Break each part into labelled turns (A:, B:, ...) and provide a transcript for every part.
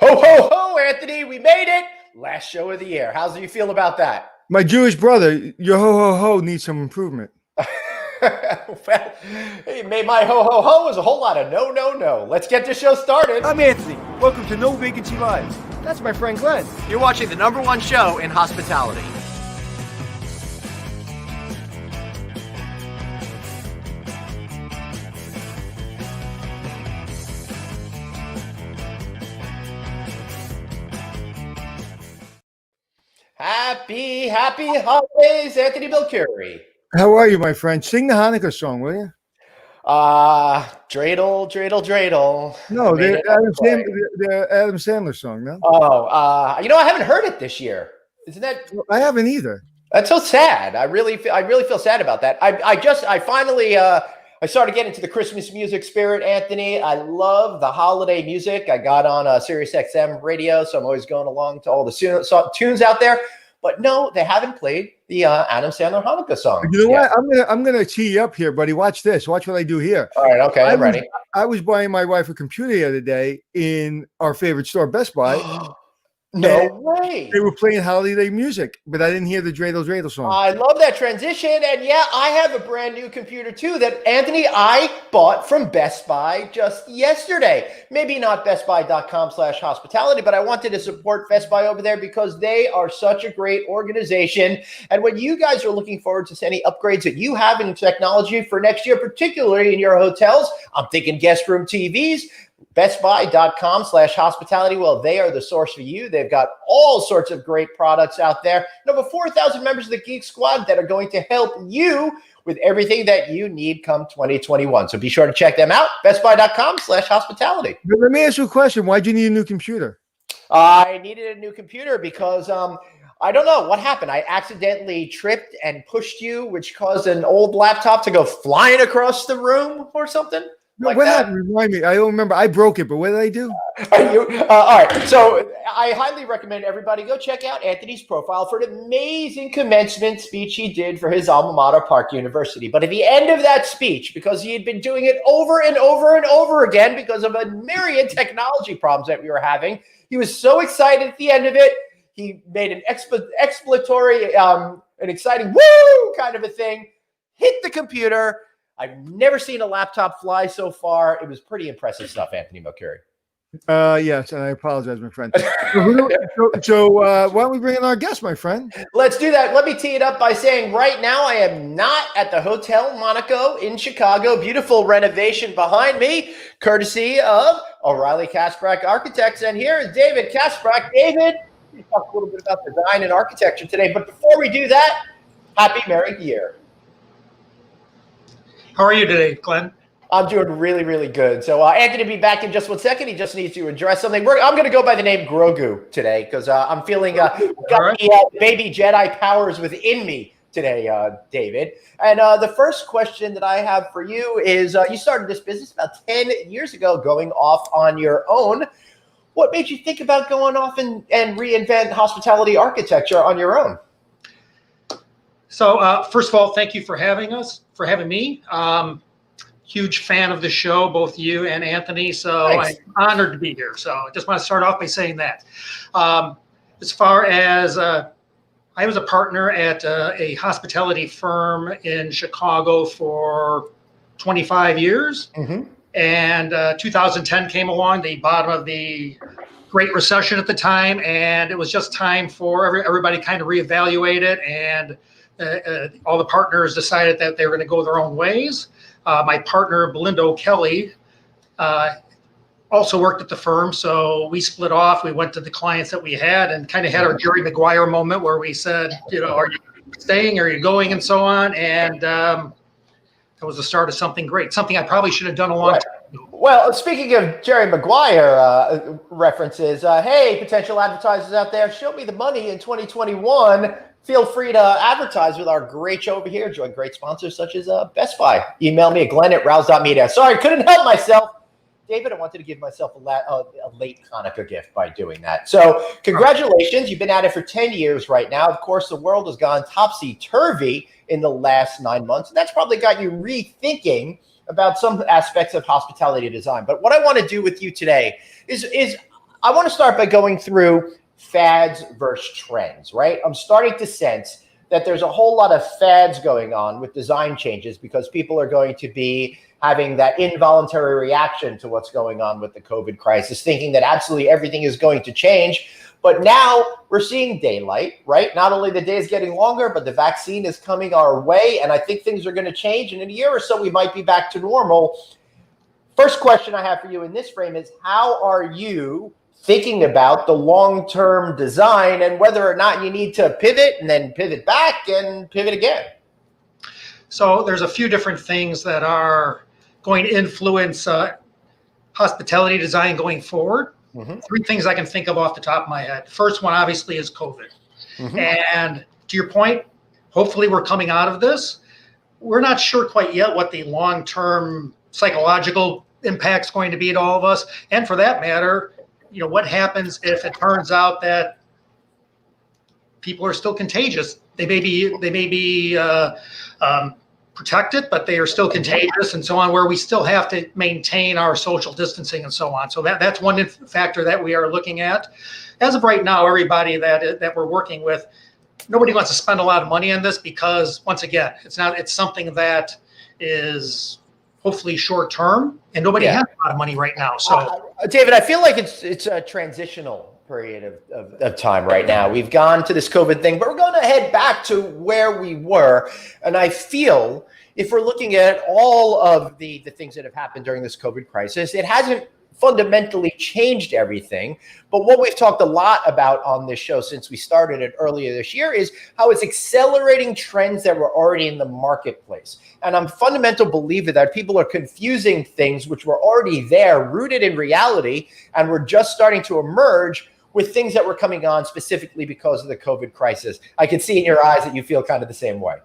A: Ho, ho, ho, Anthony, we made it. Last show of the year. How's do you feel about that?
B: My Jewish brother, your ho ho ho needs some improvement.
A: Well, hey, made my ho, ho, ho was a whole lot of no, no, no. Let's get this show started.
C: I'm Anthony. Welcome to No Vacancy Live. That's my friend Glenn.
A: You're watching the #1 show in hospitality. Happy holidays, Anthony Bilcuri.
B: How are you, my friend? Sing the Hanukkah song, will you?
A: Dreidel, dreidel, dreidel.
B: No, the Adam Sandler song, no?
A: Oh, I haven't heard it this year. Isn't that?
B: I haven't either.
A: That's so sad. I really feel sad about that. I finally I started getting into the Christmas music spirit, Anthony. I love the holiday music. I got on Sirius XM radio, so I'm always going along to all the tunes out there. But no, they haven't played the Adam Sandler Hanukkah song.
B: You know what? I'm gonna tee you up here, buddy. Watch this. Watch what I do here.
A: All right, okay, I'm ready.
B: I was buying my wife a computer the other day in our favorite store, Best Buy.
A: No way.
B: They were playing holiday music, but I didn't hear the Dreidel Dreidel song.
A: I love that transition. And yeah, I have a brand new computer too that, Anthony, I bought from Best Buy just yesterday. Maybe not bestbuy.com/hospitality, but I wanted to support Best Buy over there because they are such a great organization. And when you guys are looking forward to any upgrades that you have in technology for next year, particularly in your hotels, I'm thinking guest room TVs, bestbuy.com/hospitality. Well, they are the source for you. They've got all sorts of great products out there. And over 4,000 members of the Geek Squad that are going to help you with everything that you need come 2021. So be sure to check them out. bestbuy.com/hospitality.
B: Let me ask you a question. Why'd you need a new computer?
A: I needed a new computer because I don't know what happened. I accidentally tripped and pushed you, which caused an old laptop to go flying across the room or something.
B: Like what happened? Remind me. I don't remember. I broke it, but what did I do?
A: All right. So I highly recommend everybody go check out Anthony's profile for an amazing commencement speech he did for his alma mater, Park University. But at the end of that speech, because he had been doing it over and over and over again because of a myriad technology problems that we were having, he was so excited at the end of it. He made an exploratory, an exciting woo kind of a thing, hit the computer. I've never seen a laptop fly so far. It was pretty impressive stuff, Anthony Bilcuri.
B: Yes, and I apologize, my friend. So why don't we bring in our guest, my friend?
A: Let's do that. Let me tee it up by saying right now I am not at the Hotel Monaco in Chicago. Beautiful renovation behind me, courtesy of O'Kelley Kasprak Architects. And here is David Kasprak. David, we talk a little bit about design and architecture today. But before we do that, happy Merry Year.
D: How are you today, Glenn?
A: I'm doing really, really good. So Anthony will be back in just 1 second. He just needs to address something. I'm going to go by the name Grogu today because I'm feeling got the baby Jedi powers within me today, David. And the first question that I have for you is you started this business about 10 years ago, going off on your own. What made you think about going off and reinvent hospitality architecture on your own?
D: So first of all, thank you for having me. Huge fan of the show, both you and Anthony. So Thanks. I'm honored to be here. So I just want to start off by saying that. As far as I was a partner at a hospitality firm in Chicago for 25 years. Mm-hmm. And 2010 came along, the bottom of the Great Recession at the time. And it was just time for everybody kind of reevaluate it. And all the partners decided that they were going to go their own ways. My partner, Belinda O'Kelley, also worked at the firm. So we split off. We went to the clients that we had and kind of had our Jerry Maguire moment where we said, are you staying? Are you going? And so on. And that was the start of something great, something I probably should have done a long time ago.
A: Well, speaking of Jerry Maguire references, hey, potential advertisers out there, show me the money in 2021. Feel free to advertise with our great show over here. Join great sponsors such as Best Buy. Email me at glenn@rouse.media. Sorry, couldn't help myself. David, I wanted to give myself a late Hanukkah gift by doing that. So congratulations. You've been at it for 10 years right now. Of course, the world has gone topsy-turvy in the last 9 months. And that's probably got you rethinking about some aspects of hospitality design. But what I want to do with you today is I want to start by going through fads versus trends, right? I'm starting to sense that there's a whole lot of fads going on with design changes because people are going to be having that involuntary reaction to what's going on with the COVID crisis, thinking that absolutely everything is going to change. But now we're seeing daylight, right? Not only the day is getting longer, but the vaccine is coming our way. And I think things are going to change. And in a year or so, we might be back to normal. First question I have for you in this frame is, how are you thinking about the long-term design and whether or not you need to pivot and then pivot back and pivot again?
D: So there's a few different things that are going to influence hospitality design going forward. Mm-hmm. Three things I can think of off the top of my head. First one, obviously, is COVID. Mm-hmm. And to your point, hopefully we're coming out of this. We're not sure quite yet what the long-term psychological impact's going to be to all of us. And for that matter, what happens if it turns out that people are still contagious? They may be protected, but they are still contagious and so on, where we still have to maintain our social distancing and so on. So that's one factor that we are looking at. As of right now, everybody that we're working with, nobody wants to spend a lot of money on this because, once again, it's something that is hopefully short term, and nobody has a lot of money right now. So,
A: David, I feel like it's a transitional period of time right now. We've gone to this COVID thing, but we're going to head back to where we were. And I feel if we're looking at all of the things that have happened during this COVID crisis, it hasn't fundamentally changed everything. But what we've talked a lot about on this show since we started it earlier this year is how it's accelerating trends that were already in the marketplace. And I'm a fundamental believer that people are confusing things which were already there, rooted in reality, and we're just starting to emerge with things that were coming on specifically because of the COVID crisis. I can see in your eyes that you feel kind of the same way.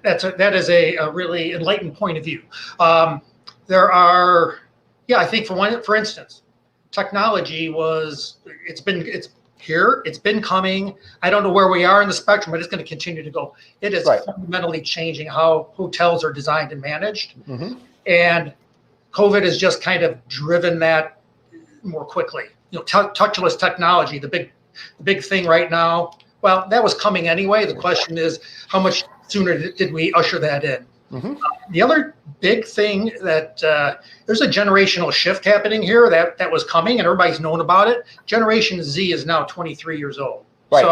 D: That is a really enlightened point of view. There are, I think for instance, technology it's here, it's been coming. I don't know where we are in the spectrum, but it's going to continue to go. It is fundamentally changing how hotels are designed and managed. Mm-hmm. And COVID has just kind of driven that more quickly. Touchless technology, the big thing right now. Well, that was coming anyway. The question is, how much sooner did we usher that in? Mm-hmm. The other big thing that there's a generational shift happening here that was coming and everybody's known about it. Generation Z is now 23 years old. Right.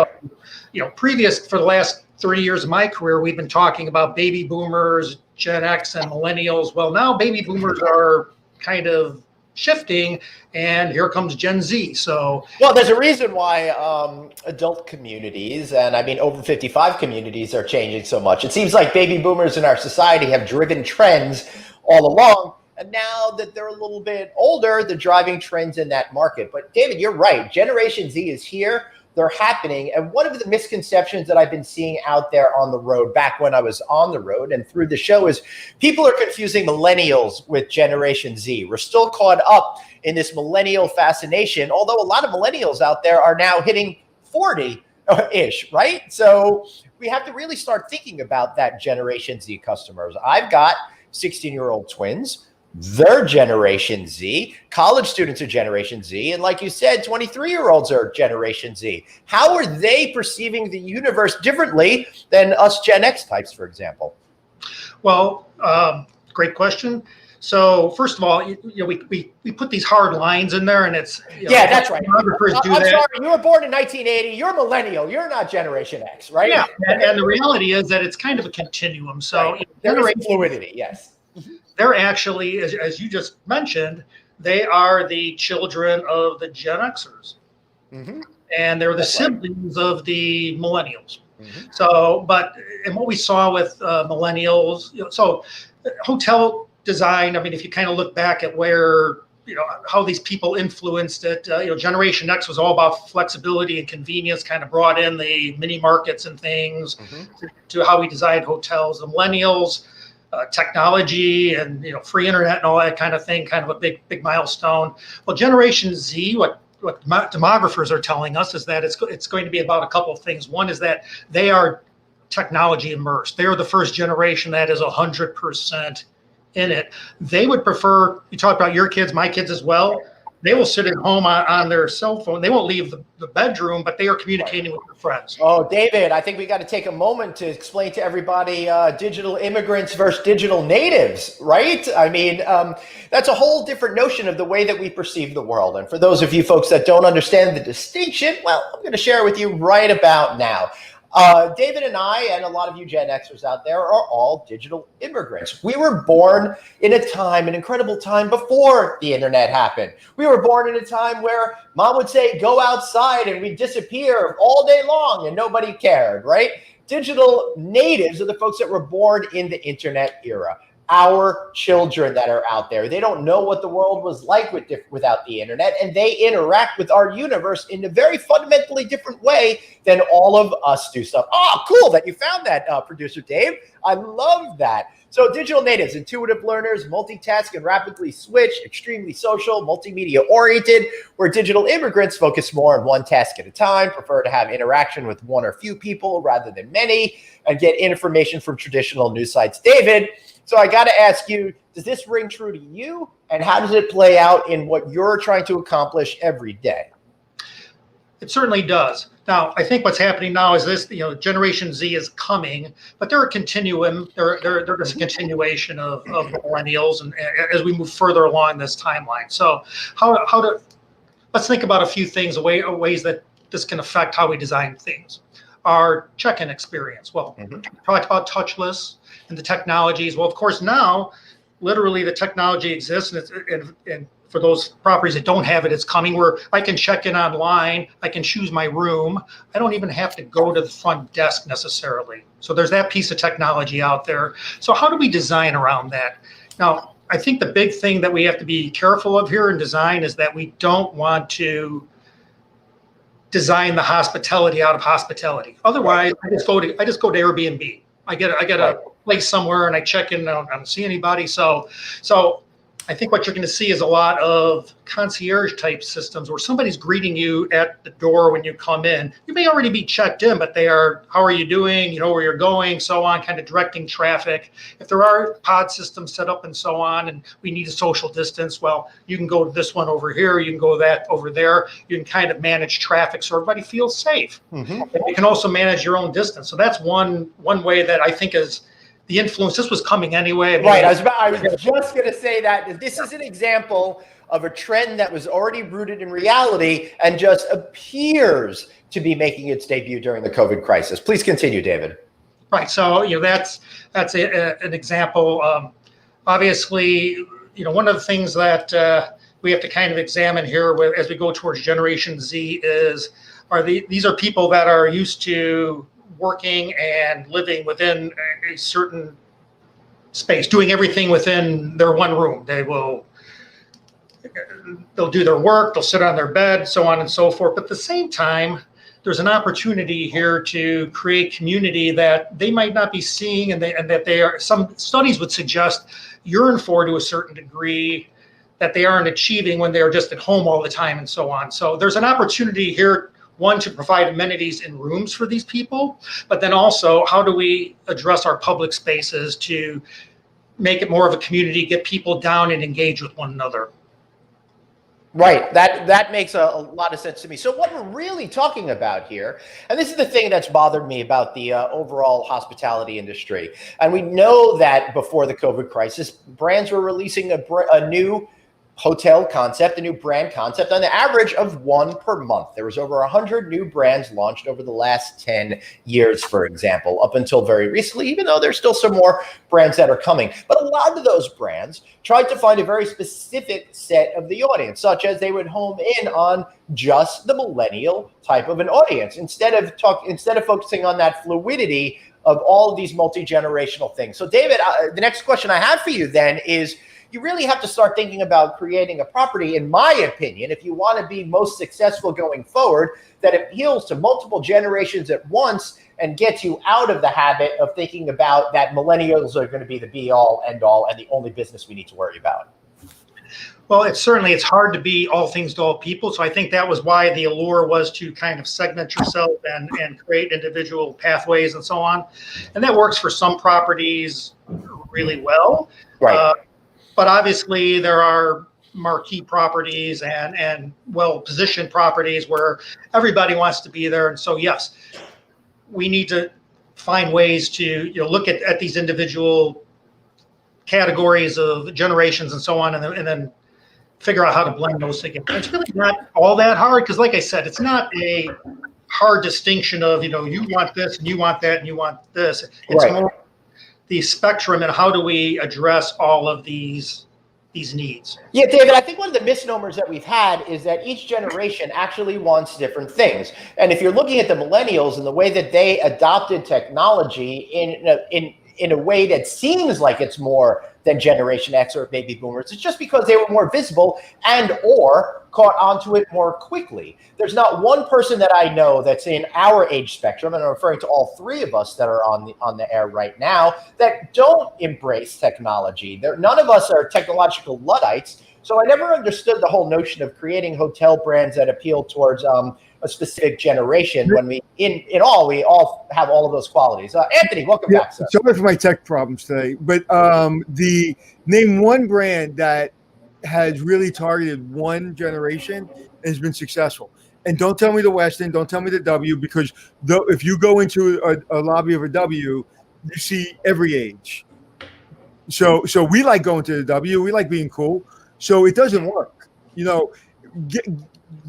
D: So, previous for the last 30 years of my career, we've been talking about baby boomers, Gen X, and millennials. Well, now baby boomers are kind of shifting, and here comes Gen Z. So,
A: well, there's a reason why adult communities, and I mean over 55 communities, are changing so much. It seems like baby boomers in our society have driven trends all along, and now that they're a little bit older, they're driving trends in that market. But David, you're right. Generation Z is here. They're happening. And one of the misconceptions that I've been seeing out there on the road, back when I was on the road and through the show, is people are confusing millennials with Generation Z. We're still caught up in this millennial fascination, although a lot of millennials out there are now hitting 40-ish, right? So we have to really start thinking about that Generation Z customers. I've got 16-year-old twins. They're Generation Z. College students are Generation Z. And like you said, 23-year-olds are Generation Z. How are they perceiving the universe differently than us Gen X types, for example?
D: Well, great question. So first of all, we put these hard lines in there, and it's
A: that's right. I'm
D: sorry,
A: you were born in 1980. You're a millennial. You're not Generation X, right?
D: Yeah, and the reality is that it's kind of a continuum. So
A: there is fluidity, yes.
D: They're actually, as you just mentioned, they are the children of the Gen Xers. Mm-hmm. And they're the siblings of the millennials. Mm-hmm. So, and what we saw with millennials, so hotel design, I mean, if you kind of look back at where, how these people influenced it, Generation X was all about flexibility and convenience, kind of brought in the mini markets and things to how we designed hotels. The millennials, technology and free internet and all that kind of thing, kind of a big milestone. Well, Generation Z, what demographers are telling us is that it's going to be about a couple of things. One is that they are technology immersed. They are the first generation that is 100% in it. They would prefer, you talk about your kids, my kids as well, They will sit at home on their cell phone. They won't leave the bedroom, but they are communicating with their friends.
A: Oh, David, I think we got to take a moment to explain to everybody digital immigrants versus digital natives, right? I mean, that's a whole different notion of the way that we perceive the world. And for those of you folks that don't understand the distinction, well, I'm going to share it with you right about now. David and I, and a lot of you Gen Xers out there, are all digital immigrants. We were born in a time, an incredible time before the internet happened. We were born in a time where mom would say, go outside, and we'd disappear all day long and nobody cared, right? Digital natives are the folks that were born in the internet era. Our children that are out there, they don't know what the world was like without the internet, and they interact with our universe in a very fundamentally different way than all of us do stuff. Oh, cool that you found that, producer Dave. I love that. So digital natives, intuitive learners, multitask and rapidly switch, extremely social, multimedia oriented, where digital immigrants focus more on one task at a time, prefer to have interaction with one or few people rather than many, and get information from traditional news sites. David, so I got to ask you, does this ring true to you? And how does it play out in what you're trying to accomplish every day?
D: It certainly does. Now, I think what's happening now is this, Generation Z is coming, but they're a continuum. They're just a continuation of the millennials, and as we move further along this timeline. So let's think about a few things, ways that this can affect how we design things. Our check-in experience. Well, talked about touchless and the technologies. Well, of course, now literally the technology exists, and for those properties that don't have it, it's coming where I can check in online. I can choose my room. I don't even have to go to the front desk necessarily. So there's that piece of technology out there. So how do we design around that? Now, I think the big thing that we have to be careful of here in design is that we don't want to design the hospitality out of hospitality. Otherwise, I just go to Airbnb. I get a place somewhere and I check in. I don't see anybody. So I think what you're going to see is a lot of concierge type systems where somebody's greeting you at the door when you come in. You may already be checked in, but they are, how are you doing? You know where you're going, so on, kind of directing traffic. If there are pod systems set up and so on, and we need a social distance, well, you can go to this one over here, you can go that over there. You can kind of manage traffic so everybody feels safe. And you can also manage your own distance. So that's one way that I think is the influence. This was coming anyway. I mean,
A: right. I was just going to say that this is an example of a trend that was already rooted in reality and just appears to be making its debut during the COVID crisis. Please continue, David.
D: Right. So, that's an example. Obviously, one of the things that we have to kind of examine here as we go towards Generation Z these are people that are used to working and living within a certain space, doing everything within their one room. They'll do their work, they'll sit on their bed, so on and so forth. But at the same time, there's an opportunity here to create community that they might not be seeing, and that they are. Some studies would suggest yearn for to a certain degree that they aren't achieving when they're just at home all the time and so on. So there's an opportunity here, one, to provide amenities in rooms for these people, but then also how do we address our public spaces to make it more of a community, get people down and engage with one another.
A: Right. That makes a lot of sense to me. So what we're really talking about here, and this is the thing that's bothered me about the overall hospitality industry, and we know that before the COVID crisis, brands were releasing a new hotel concept, a new brand concept, on the average of one per month. There was over 100 new brands launched over the last 10 years, for example, up until very recently, even though there's still some more brands that are coming. But a lot of those brands tried to find a very specific set of the audience, such as they would home in on just the millennial type of an audience, instead of focusing on that fluidity of all of these multi-generational things. So David, the next question I have for you then is, you really have to start thinking about creating a property, in my opinion, if you want to be most successful going forward, that appeals to multiple generations at once and gets you out of the habit of thinking about that millennials are going to be the be all end all and the only business we need to worry about.
D: Well, it's hard to be all things to all people. So I think that was why the allure was to kind of segment yourself and create individual pathways and so on. And that works for some properties really well.
A: Right.
D: But obviously there are marquee properties and well-positioned properties where everybody wants to be there. And so, yes, we need to find ways to look at these individual categories of generations and so on, and then figure out how to blend those together. It's really not all that hard because, like I said, it's not a hard distinction of you want this and you want that and you want this. It's more the spectrum and how do we address all of these needs.
A: Yeah, David, I think one of the misnomers that we've had is that each generation actually wants different things. And if you're looking at the millennials and the way that they adopted technology in a way that seems like it's more than Generation X or baby boomers, it's just because they were more visible and or caught onto it more quickly. There's not one person that I know that's in our age spectrum, and I'm referring to all three of us that are on the air right now, that don't embrace technology. None of us are technological Luddites. So I never understood the whole notion of creating hotel brands that appeal towards a specific generation when we all have all of those qualities. Anthony, welcome back, sir.
B: Sorry for my tech problems today, but the name one brand that has really targeted one generation has been successful. And don't tell me the Westin, don't tell me the W, because if you go into a lobby of a W, you see every age. So we like going to the W, we like being cool. So it doesn't work.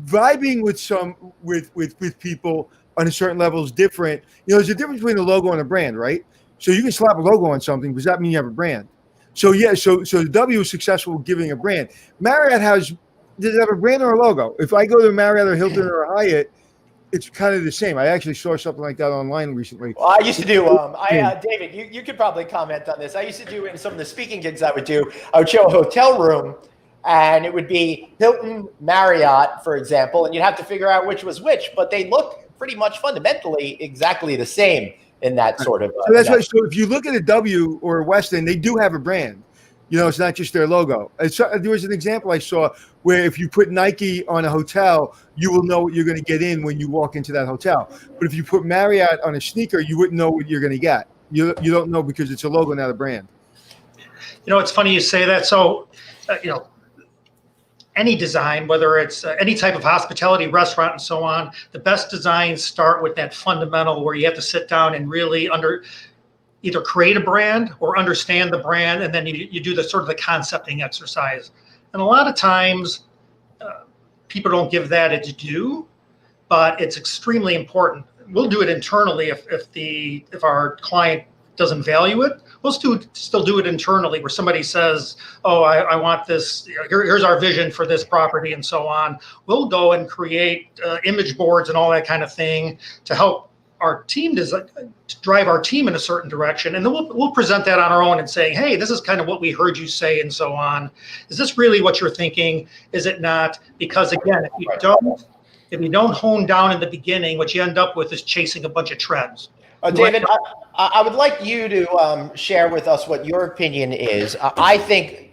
B: Vibing with people on a certain level is different. There's a difference between a logo and a brand, right? So you can slap a logo on something, does that mean you have a brand? So the W is successful with giving a brand. Marriott does it have a brand or a logo? If I go to Marriott or Hilton or a Hyatt, it's kind of the same. I actually saw something like that online recently.
A: Well, I used to do, David, you could probably comment on this. I used to do in some of the speaking gigs I would do, I would show a hotel room and it would be Hilton, Marriott, for example, and you'd have to figure out which was which, but they look pretty much fundamentally exactly the same in that sort of.
B: So that's why. So if you look at a W or a Westin, they do have a brand. It's not just their logo. There was an example I saw where if you put Nike on a hotel, you will know what you're going to get in when you walk into that hotel. But if you put Marriott on a sneaker, you wouldn't know what you're going to get. You don't know because it's a logo, not a brand.
D: It's funny you say that. So, any design, whether it's any type of hospitality, restaurant, and so on, the best designs start with that fundamental where you have to sit down and really either create a brand or understand the brand, and then you do the sort of the concepting exercise. And a lot of times, people don't give that its due, but it's extremely important. We'll do it internally if our client doesn't value it. We'll still do it internally where somebody says, oh, I want this, here's our vision for this property and so on. We'll go and create image boards and all that kind of thing to help our team to drive our team in a certain direction. And then we'll present that on our own and say, hey, this is kind of what we heard you say and so on. Is this really what you're thinking? Is it not? Because again, if you don't hone down in the beginning, what you end up with is chasing a bunch of trends.
A: David, I would like you to share with us what your opinion is. I think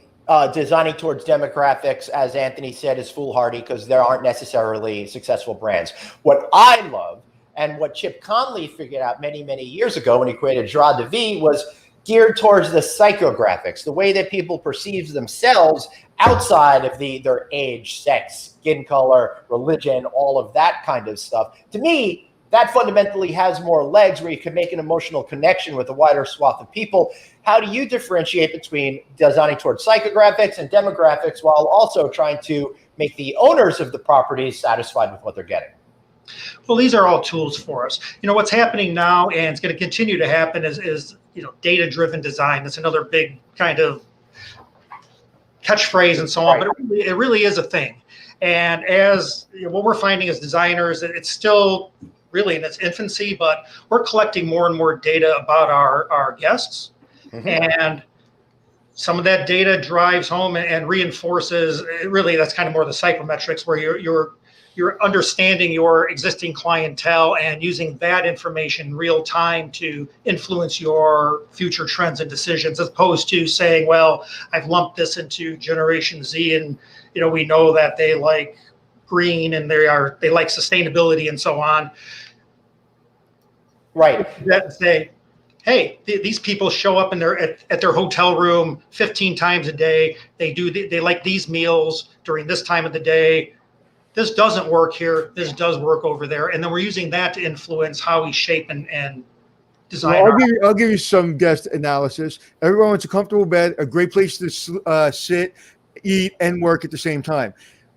A: designing towards demographics, as Anthony said, is foolhardy because there aren't necessarily successful brands. What I love and what Chip Conley figured out many, many years ago when he created Joie de Vie was geared towards the psychographics, the way that people perceive themselves outside of their age, sex, skin color, religion, all of that kind of stuff. To me, that fundamentally has more legs where you can make an emotional connection with a wider swath of people. How do you differentiate between designing towards psychographics and demographics while also trying to make the owners of the properties satisfied with what they're getting?
D: Well, these are all tools for us. What's happening now, and it's going to continue to happen, is data-driven design. That's another big kind of catchphrase and so on, but it really is a thing. And as what we're finding as designers, it's still really in its infancy, but we're collecting more and more data about our guests. Mm-hmm. And some of that data drives home and reinforces, really, that's kind of more the psychometrics where you're understanding your existing clientele and using that information real time to influence your future trends and decisions, as opposed to saying, well, I've lumped this into Generation Z and we know that they like green and they like sustainability and so on.
A: Right.
D: That say, hey, these people show up in at their hotel room 15 times a day. They like these meals during this time of the day. This doesn't work here. This does work over there. And then we're using that to influence how we shape and design.
B: Well, I'll give you some guest analysis. Everyone wants a comfortable bed, a great place to sit, eat, and work at the same time.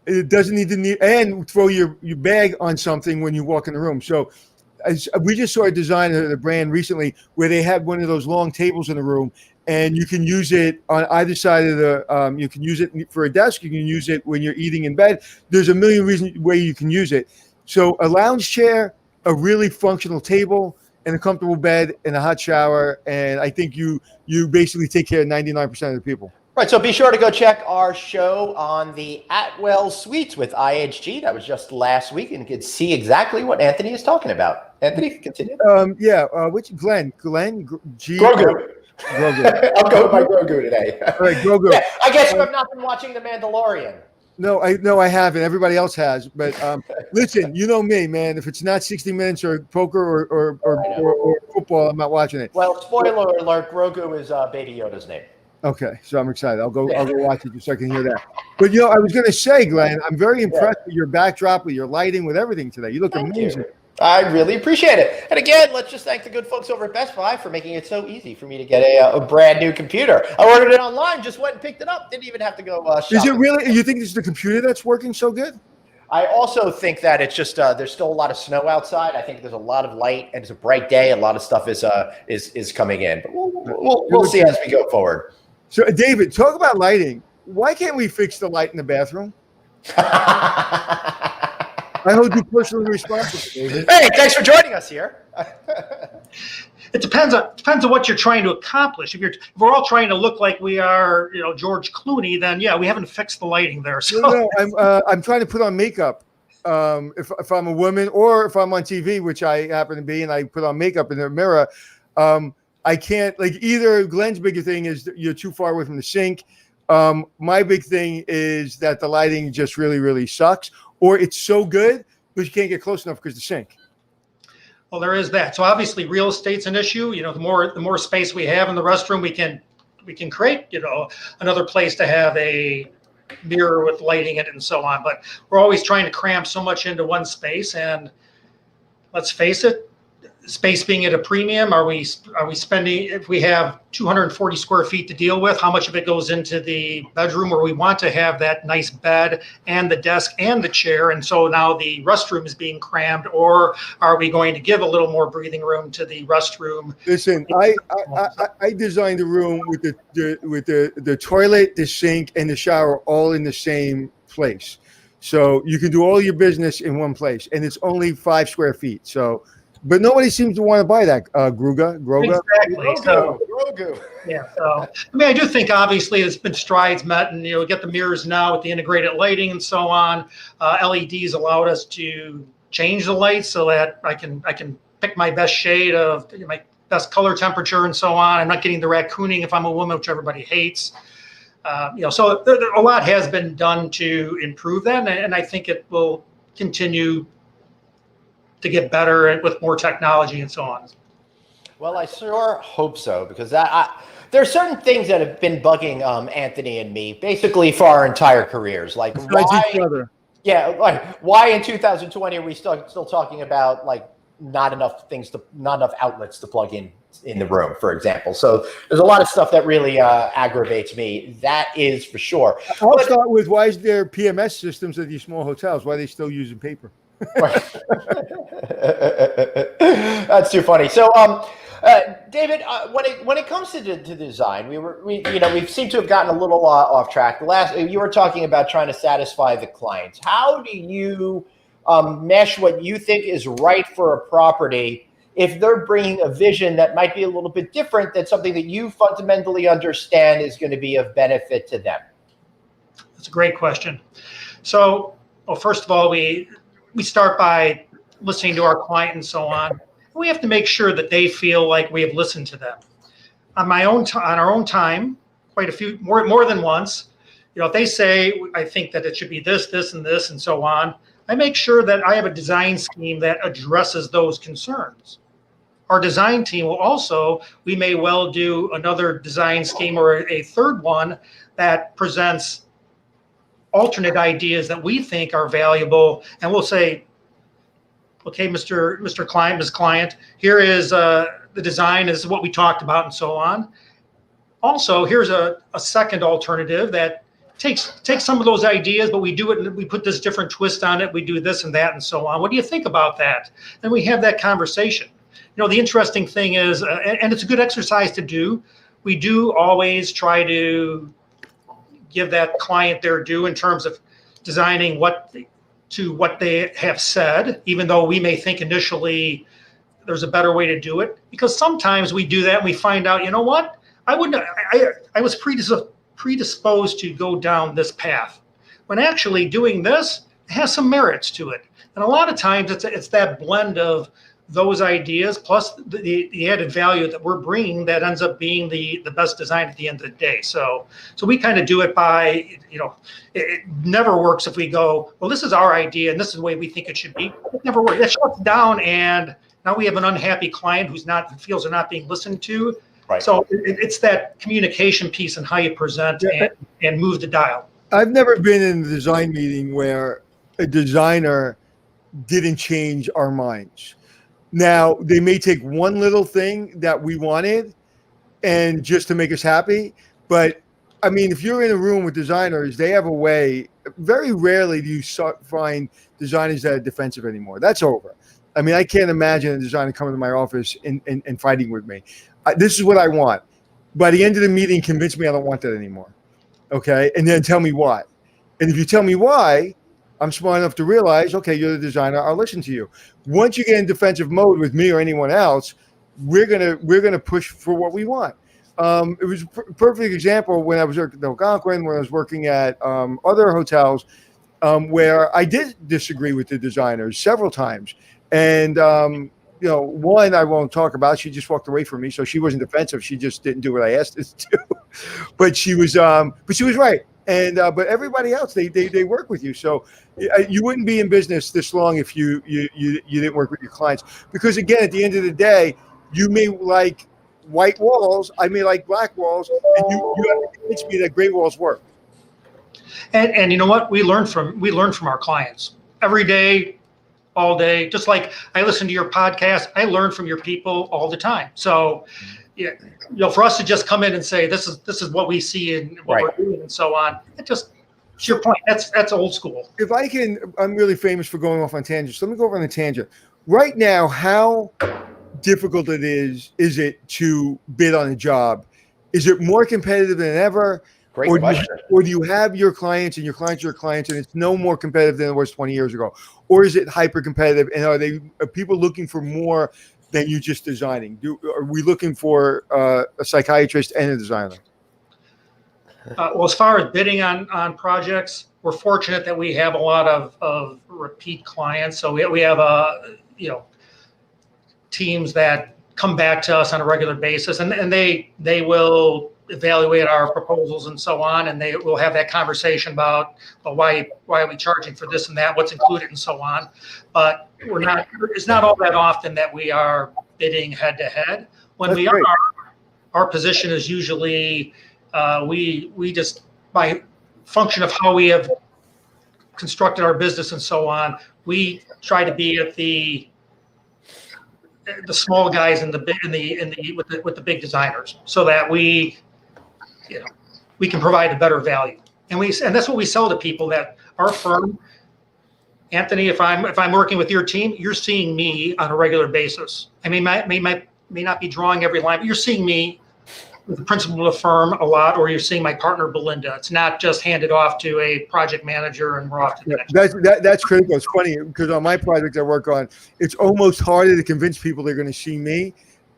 B: It doesn't need and throw your bag on something when you walk in the room. So we just saw a design of the brand recently where they had one of those long tables in the room, and you can use it on either side of the. You can use it for a desk. You can use it when you're eating in bed. There's a million reasons way you can use it. So a lounge chair, a really functional table, and a comfortable bed, and a hot shower, and I think you basically take care of 99% of the people.
A: Right, so be sure to go check our show on the Atwell Suites with IHG. That was just last week, and you could see exactly what Anthony is talking about. Anthony, continue.
B: Which Glenn G.
A: Grogu.
B: Grogu.
A: I'll go with my Grogu today.
B: All right, Grogu.
A: Yeah, I guess you have not been watching The Mandalorian.
B: No, I haven't. Everybody else has. But listen, you know me, man. If it's not 60 Minutes or poker or football, I'm not watching it.
A: Well, spoiler alert: Grogu is Baby Yoda's name.
B: Okay, so I'm excited. I'll go watch it just so I can hear that. But I was going to say, Glenn, I'm very impressed with your backdrop, with your lighting, with everything today. You look amazing.
A: I really appreciate it. And again, let's just thank the good folks over at Best Buy for making it so easy for me to get a brand new computer. I ordered it online, just went and picked it up. Didn't even have to go shopping.
B: Is it really? You think it's the computer that's working so good?
A: I also think that it's just there's still a lot of snow outside. I think there's a lot of light, and it's a bright day. A lot of stuff is coming in, but we'll see as we go forward.
B: So, David, talk about lighting. Why can't we fix the light in the bathroom? I hold you personally responsible, David.
A: Hey, thanks for joining us here.
D: It depends on what you're trying to accomplish. If we're all trying to look like we are, George Clooney, then yeah, we haven't fixed the lighting there. So
B: no, I'm trying to put on makeup. If I'm a woman or if I'm on TV, which I happen to be, and I put on makeup in the mirror, I can't, either Glenn's bigger thing is that you're too far away from the sink. My big thing is that the lighting just really, really sucks, or it's so good, but you can't get close enough because the sink.
D: Well, there is that. So obviously real estate's an issue. The more space we have in the restroom, we can create, another place to have a mirror with lighting in it and so on. But we're always trying to cram so much into one space, and let's face it, space being at a premium, are we spending, if we have 240 square feet to deal with, how much of it goes into the bedroom where we want to have that nice bed and the desk and the chair, and so now the restroom is being crammed, or are we going to give a little more breathing room to the restroom?
B: Listen, I designed the room with the toilet, the sink, and the shower all in the same place, so you can do all your business in one place, and it's only 5 square feet. So. But nobody seems to want to buy that, Groga.
D: Exactly. Grogu. Yeah. So, I do think obviously there's been strides met, and we get the mirrors now with the integrated lighting and so on. LEDs allowed us to change the lights so that I can pick my best shade of my best color temperature and so on. I'm not getting the raccooning if I'm a woman, which everybody hates. So a lot has been done to improve that, and I think it will continue to get better with more technology and so on.
A: Well, I sure hope so, because there are certain things that have been bugging Anthony and me basically for our entire careers. Like why in 2020 are we still talking about not enough outlets to plug in the room, for example. So there's a lot of stuff that really aggravates me. That is for sure.
B: I'll start with, why is there PMS systems at these small hotels? Why are they still using paper?
A: That's too funny. So, David, when it comes to design, we seem to have gotten a little off track. You were talking about trying to satisfy the clients. How do you mesh what you think is right for a property if they're bringing a vision that might be a little bit different than something that you fundamentally understand is going to be of benefit to them?
D: That's a great question. So, first of all, we start by listening to our client and so on. We have to make sure that they feel like we have listened to them. On our own time, quite a few, more than once, if they say, I think that it should be this, this, and this, and so on, I make sure that I have a design scheme that addresses those concerns. our design team will also, we may well do another design scheme or a third one that presents alternate ideas that we think are valuable. And we'll say, okay, Mr. Client, Ms. Client, here is the design, is what we talked about and so on. Also, here's a second alternative that takes some of those ideas, but we do it, we put this different twist on it, we do this and that and so on. What do you think about that? Then we have that conversation. You know, the interesting thing is, and it's a good exercise to do, we do always try to give that client their due in terms of designing what they have said, even though we may think initially there's a better way to do it. Because sometimes we do that and we find out, you know what? I was predisposed to go down this path, when actually doing this has some merits to it. And a lot of times it's that blend of those ideas plus the added value that we're bringing that ends up being the best design at the end of the day. So we kind of do it by, you know, it never works if we go, well, this is our idea and this is the way we think it should be. It never works. That shuts down, and now we have an unhappy client who feels they're not being listened to.
A: Right.
D: So it's that communication piece and how you present and move the dial.
B: I've never been in a design meeting where a designer didn't change our minds. Now, they may take one little thing that we wanted and just to make us happy. But I mean, if you're in a room with designers, they have a way. Very rarely do you find designers that are defensive anymore. That's over. I mean, I can't imagine a designer coming to my office and fighting with me. This is what I want. By the end of the meeting, convince me I don't want that anymore. Okay? And then tell me why. And if you tell me why, I'm smart enough to realize, okay, you're the designer, I'll listen to you. Once you get in defensive mode with me or anyone else, we're gonna push for what we want. It was a perfect example when I was working at Algonquin, when I was working at other hotels, where I did disagree with the designers several times. And you know, one I won't talk about. She just walked away from me, so she wasn't defensive. She just didn't do what I asked her to do. But she was right. And but everybody else, they work with you. So you wouldn't be in business this long if you didn't work with your clients. Because again, at the end of the day, you may like white walls, I may like black walls, and you have to convince me that gray walls work.
D: And you know what? We learn from our clients every day, all day. Just like I listen to your podcast, I learn from your people all the time. So, yeah, you know, for us to just come in and say this is what we see and what we're doing and so on, it just, to your point, that's old school.
B: If I can, I'm really famous for going off on tangents. Let me go off on a tangent. Right now, how difficult is it to bid on a job? Is it more competitive than ever?
A: Great question.
B: Or do you have your clients and your clients your clients, and it's no more competitive than it was 20 years ago? Or is it hyper competitive? And are people looking for more than you just designing? Are we looking for a psychiatrist and a designer?
D: Well, as far as bidding on projects, we're fortunate that we have a lot of repeat clients. So we have teams that come back to us on a regular basis, and they will evaluate our proposals and so on, and they will have that conversation about, well, why are we charging for this and that, what's included and so on. But it's not all that often that we are bidding head to head. When we are, our position is usually we just, by function of how we have constructed our business and so on, we try to be at the small guys with the big designers, so that we can provide a better value. And that's what we sell to people, that our firm, Anthony, if I'm working with your team, you're seeing me on a regular basis. I may not be drawing every line, but you're seeing me with the principal of the firm a lot, or you're seeing my partner Belinda. It's not just handed off to a project manager and we're off to the next.
B: That's critical. It's funny because on my project I work on, it's almost harder to convince people they're going to see me.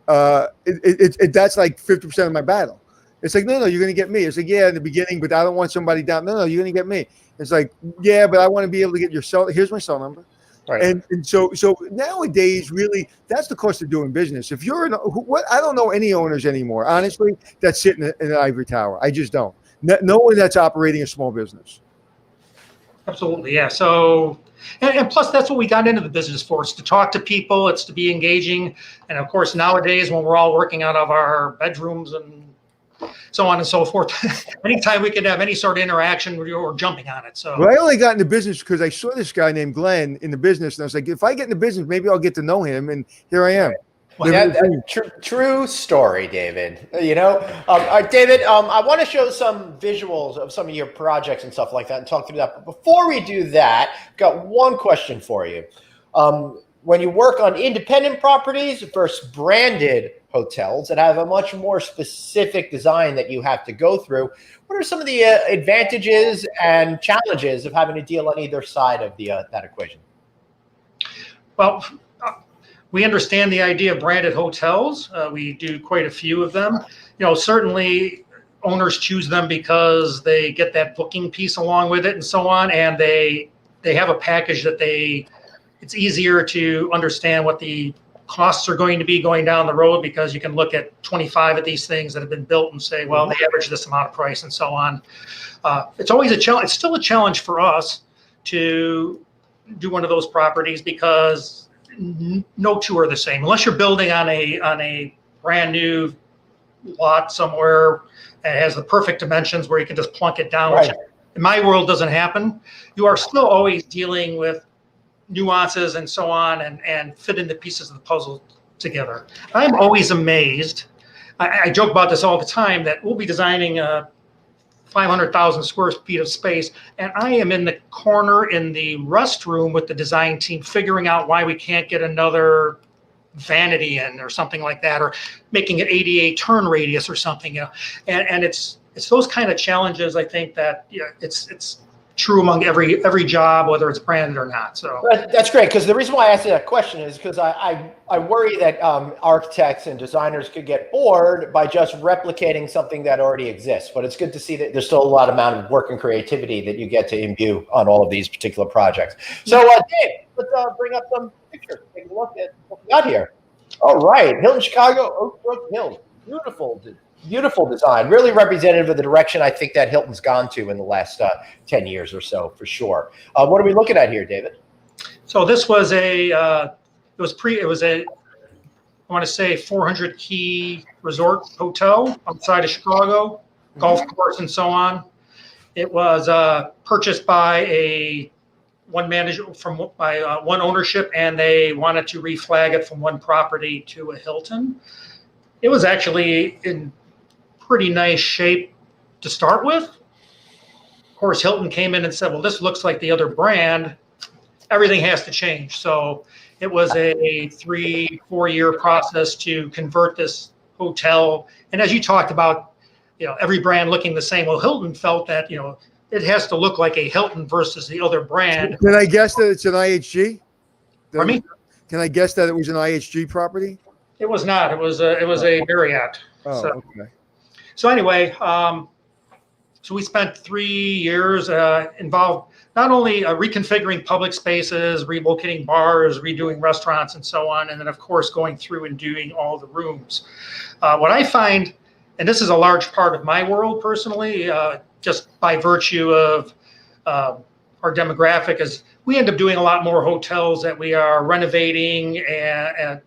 B: That's like 50% of my battle. It's like, no, you're going to get me. It's like, yeah, in the beginning, but I don't want somebody down. No, you're going to get me. It's like, yeah, but I want to be able to get your cell. Here's my cell number. Right. And so nowadays, really, that's the cost of doing business. If you're I don't know any owners anymore, honestly, that sit in an ivory tower. I just don't. No one that's operating a small business.
D: Absolutely, yeah. So, and plus, that's what we got into the business for. It's to talk to people. It's to be engaging. And of course, nowadays, when we're all working out of our bedrooms and so on and so forth, anytime we can have any sort of interaction, we're jumping on it. So,
B: Well, I only got into business because I saw this guy named Glenn in the business, and I was like, if I get into business, maybe I'll get to know him. And here I am.
A: True story, David. All right, David, I want to show some visuals of some of your projects and stuff like that and talk through that. But before we do that, I've got one question for you. When you work on independent properties versus branded hotels that have a much more specific design that you have to go through, what are some of the advantages and challenges of having to deal on either side of that equation?
D: well, we understand the idea of branded hotels. We do quite a few of them. Certainly owners choose them because they get that booking piece along with it and so on. And they have a package that it's easier to understand what the costs are going to be going down the road, because you can look at 25 of these things that have been built and say, well, they average this amount of price and so on. It's always a challenge. It's still a challenge for us to do one of those properties, because no two are the same unless you're building on a brand new lot somewhere that has the perfect dimensions where you can just plunk it down.
A: Right.
D: Which in my world doesn't happen. You are still always dealing with nuances and so on, and fitting the pieces of the puzzle together. I'm always amazed. I joke about this all the time, that we'll be designing a 500,000 square feet of space, and I am in the corner in the restroom with the design team figuring out why we can't get another vanity in or something like that, or making it ADA turn radius or something. And it's those kind of challenges, I think, that it's true among every job, whether it's branded or not. So
A: that's great, because the reason why I asked you that question is because I worry that architects and designers could get bored by just replicating something that already exists. But it's good to see that there's still a lot amount of work and creativity that you get to imbue on all of these particular projects. So Dave, let's bring up some pictures. Take a look at what we got here. All right, Hilton Chicago, Oak Brook Hills. Beautiful design, really representative of the direction I think that Hilton's gone to in the last 10 years or so, for sure. What are we looking at here, David?
D: So this was I want to say 400 key resort hotel outside of Chicago, golf course and so on. It was purchased by one ownership, and they wanted to reflag it from one property to a Hilton. It was actually in pretty nice shape to start with. Of course, Hilton came in and said, well, this looks like the other brand. Everything has to change. So it was a 3-4 year process to convert this hotel. And as you talked about, every brand looking the same. Well, Hilton felt that, it has to look like a Hilton versus the other brand.
B: Can I guess that it's an IHG?
D: Pardon me?
B: Can I guess that it was an IHG property?
D: It was not. It was a Marriott.
B: Oh, okay.
D: So anyway, so we spent 3 years involved not only reconfiguring public spaces, relocating bars, redoing restaurants, and so on, and then of course going through and doing all the rooms. What I find, and this is a large part of my world personally, just by virtue of our demographic, is we end up doing a lot more hotels that we are renovating and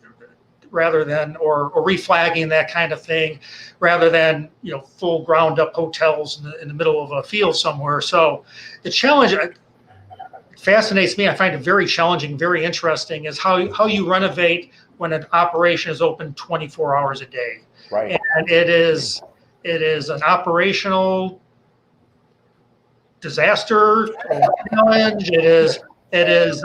D: rather than or reflagging, that kind of thing, rather than full ground up hotels in the middle of a field somewhere. So the challenge fascinates me. I find it very challenging, very interesting, is how you renovate when an operation is open 24 hours a day.
A: Right.
D: And it is an operational disaster challenge. It is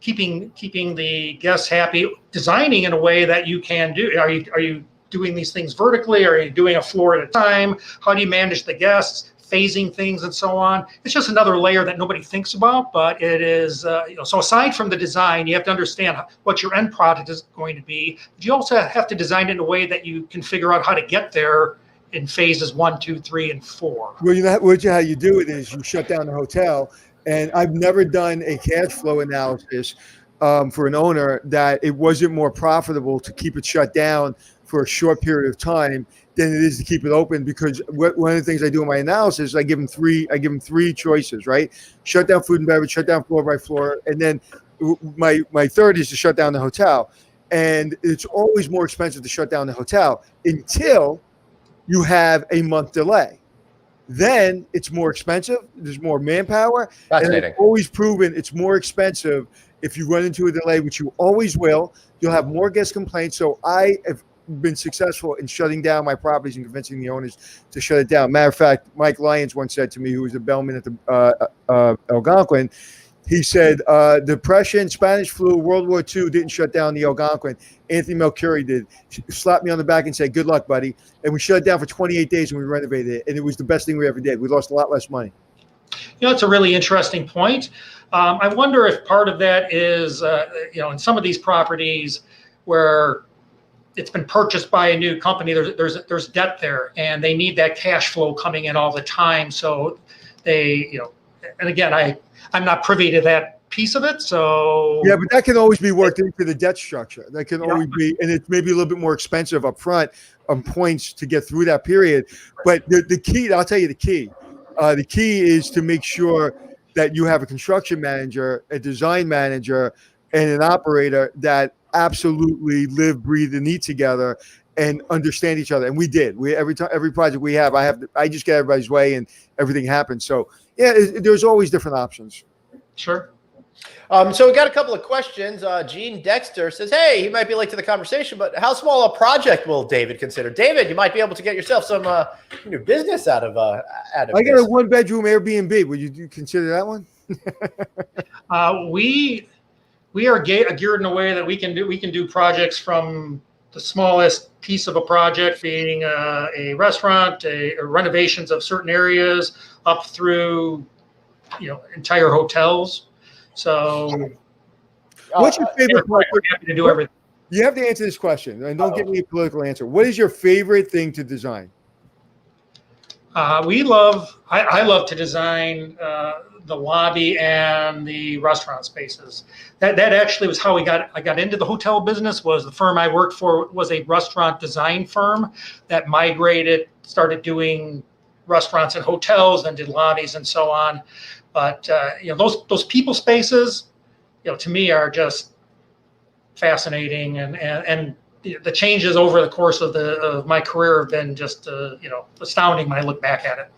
D: keeping the guests happy, designing in a way that you can do. Are you doing these things vertically? Are you doing a floor at a time? How do you manage the guests, phasing things and so on? It's just another layer that nobody thinks about, but it is, so aside from the design, you have to understand what your end product is going to be. But you also have to design it in a way that you can figure out how to get there in phases 1, 2, 3, and 4.
B: Well, how you do it is you shut down the hotel. And I've never done a cash flow analysis for an owner that it wasn't more profitable to keep it shut down for a short period of time than it is to keep it open, because one of the things I do in my analysis is I give them three choices, right? Shut down food and beverage, shut down floor by floor, and then my third is to shut down the hotel. And it's always more expensive to shut down the hotel until you have a month delay. Then it's more expensive. There's more manpower. And I've always proven it's more expensive if you run into a delay, which you always will. You'll have more guest complaints. So I have been successful in shutting down my properties and convincing the owners to shut it down. Matter of fact, Mike Lyons once said to me, who was the bellman at the Algonquin, he said, Depression, Spanish flu, World War II didn't shut down the Algonquin. Anthony Melchiorri did. He slapped me on the back and said, good luck, buddy. And we shut it down for 28 days and we renovated it. And it was the best thing we ever did. We lost a lot less money.
D: You know, it's a really interesting point. I wonder if part of that is, in some of these properties where it's been purchased by a new company, there's debt there, and they need that cash flow coming in all the time. So they, and again, I'm not privy to that piece of it. So
B: yeah, but that can always be worked into the debt structure. That can always be, and it's maybe a little bit more expensive up front on points to get through that period. But the key, I'll tell you the key. The key is to make sure that you have a construction manager, a design manager, and an operator that absolutely live, breathe, and eat together and understand each other. And we did. Every project we have, I just get everybody's way and everything happens. So yeah, there's always different options.
D: Sure.
A: So we got a couple of questions. Gene Dexter says, hey, he might be late to the conversation, but how small a project will David consider? David, you might be able to get yourself some new business out of I got
B: a 1-bedroom Airbnb. Would you consider that one?
D: We are geared in a way that we can do projects from the smallest piece of a project being a restaurant, renovations of certain areas, up through entire hotels. So
B: what's your favorite part?
D: We're happy to do everything.
B: You have to answer this question, and don't give me a political answer. What is your favorite thing to design?
D: I love to design the lobby and the restaurant spaces. That actually was how I got into the hotel business. Was the firm I worked for was a restaurant design firm that started doing restaurants and hotels, and did lobbies and so on. But those people spaces, to me are just fascinating, and the changes over the course of my career have been just astounding when I look back at it.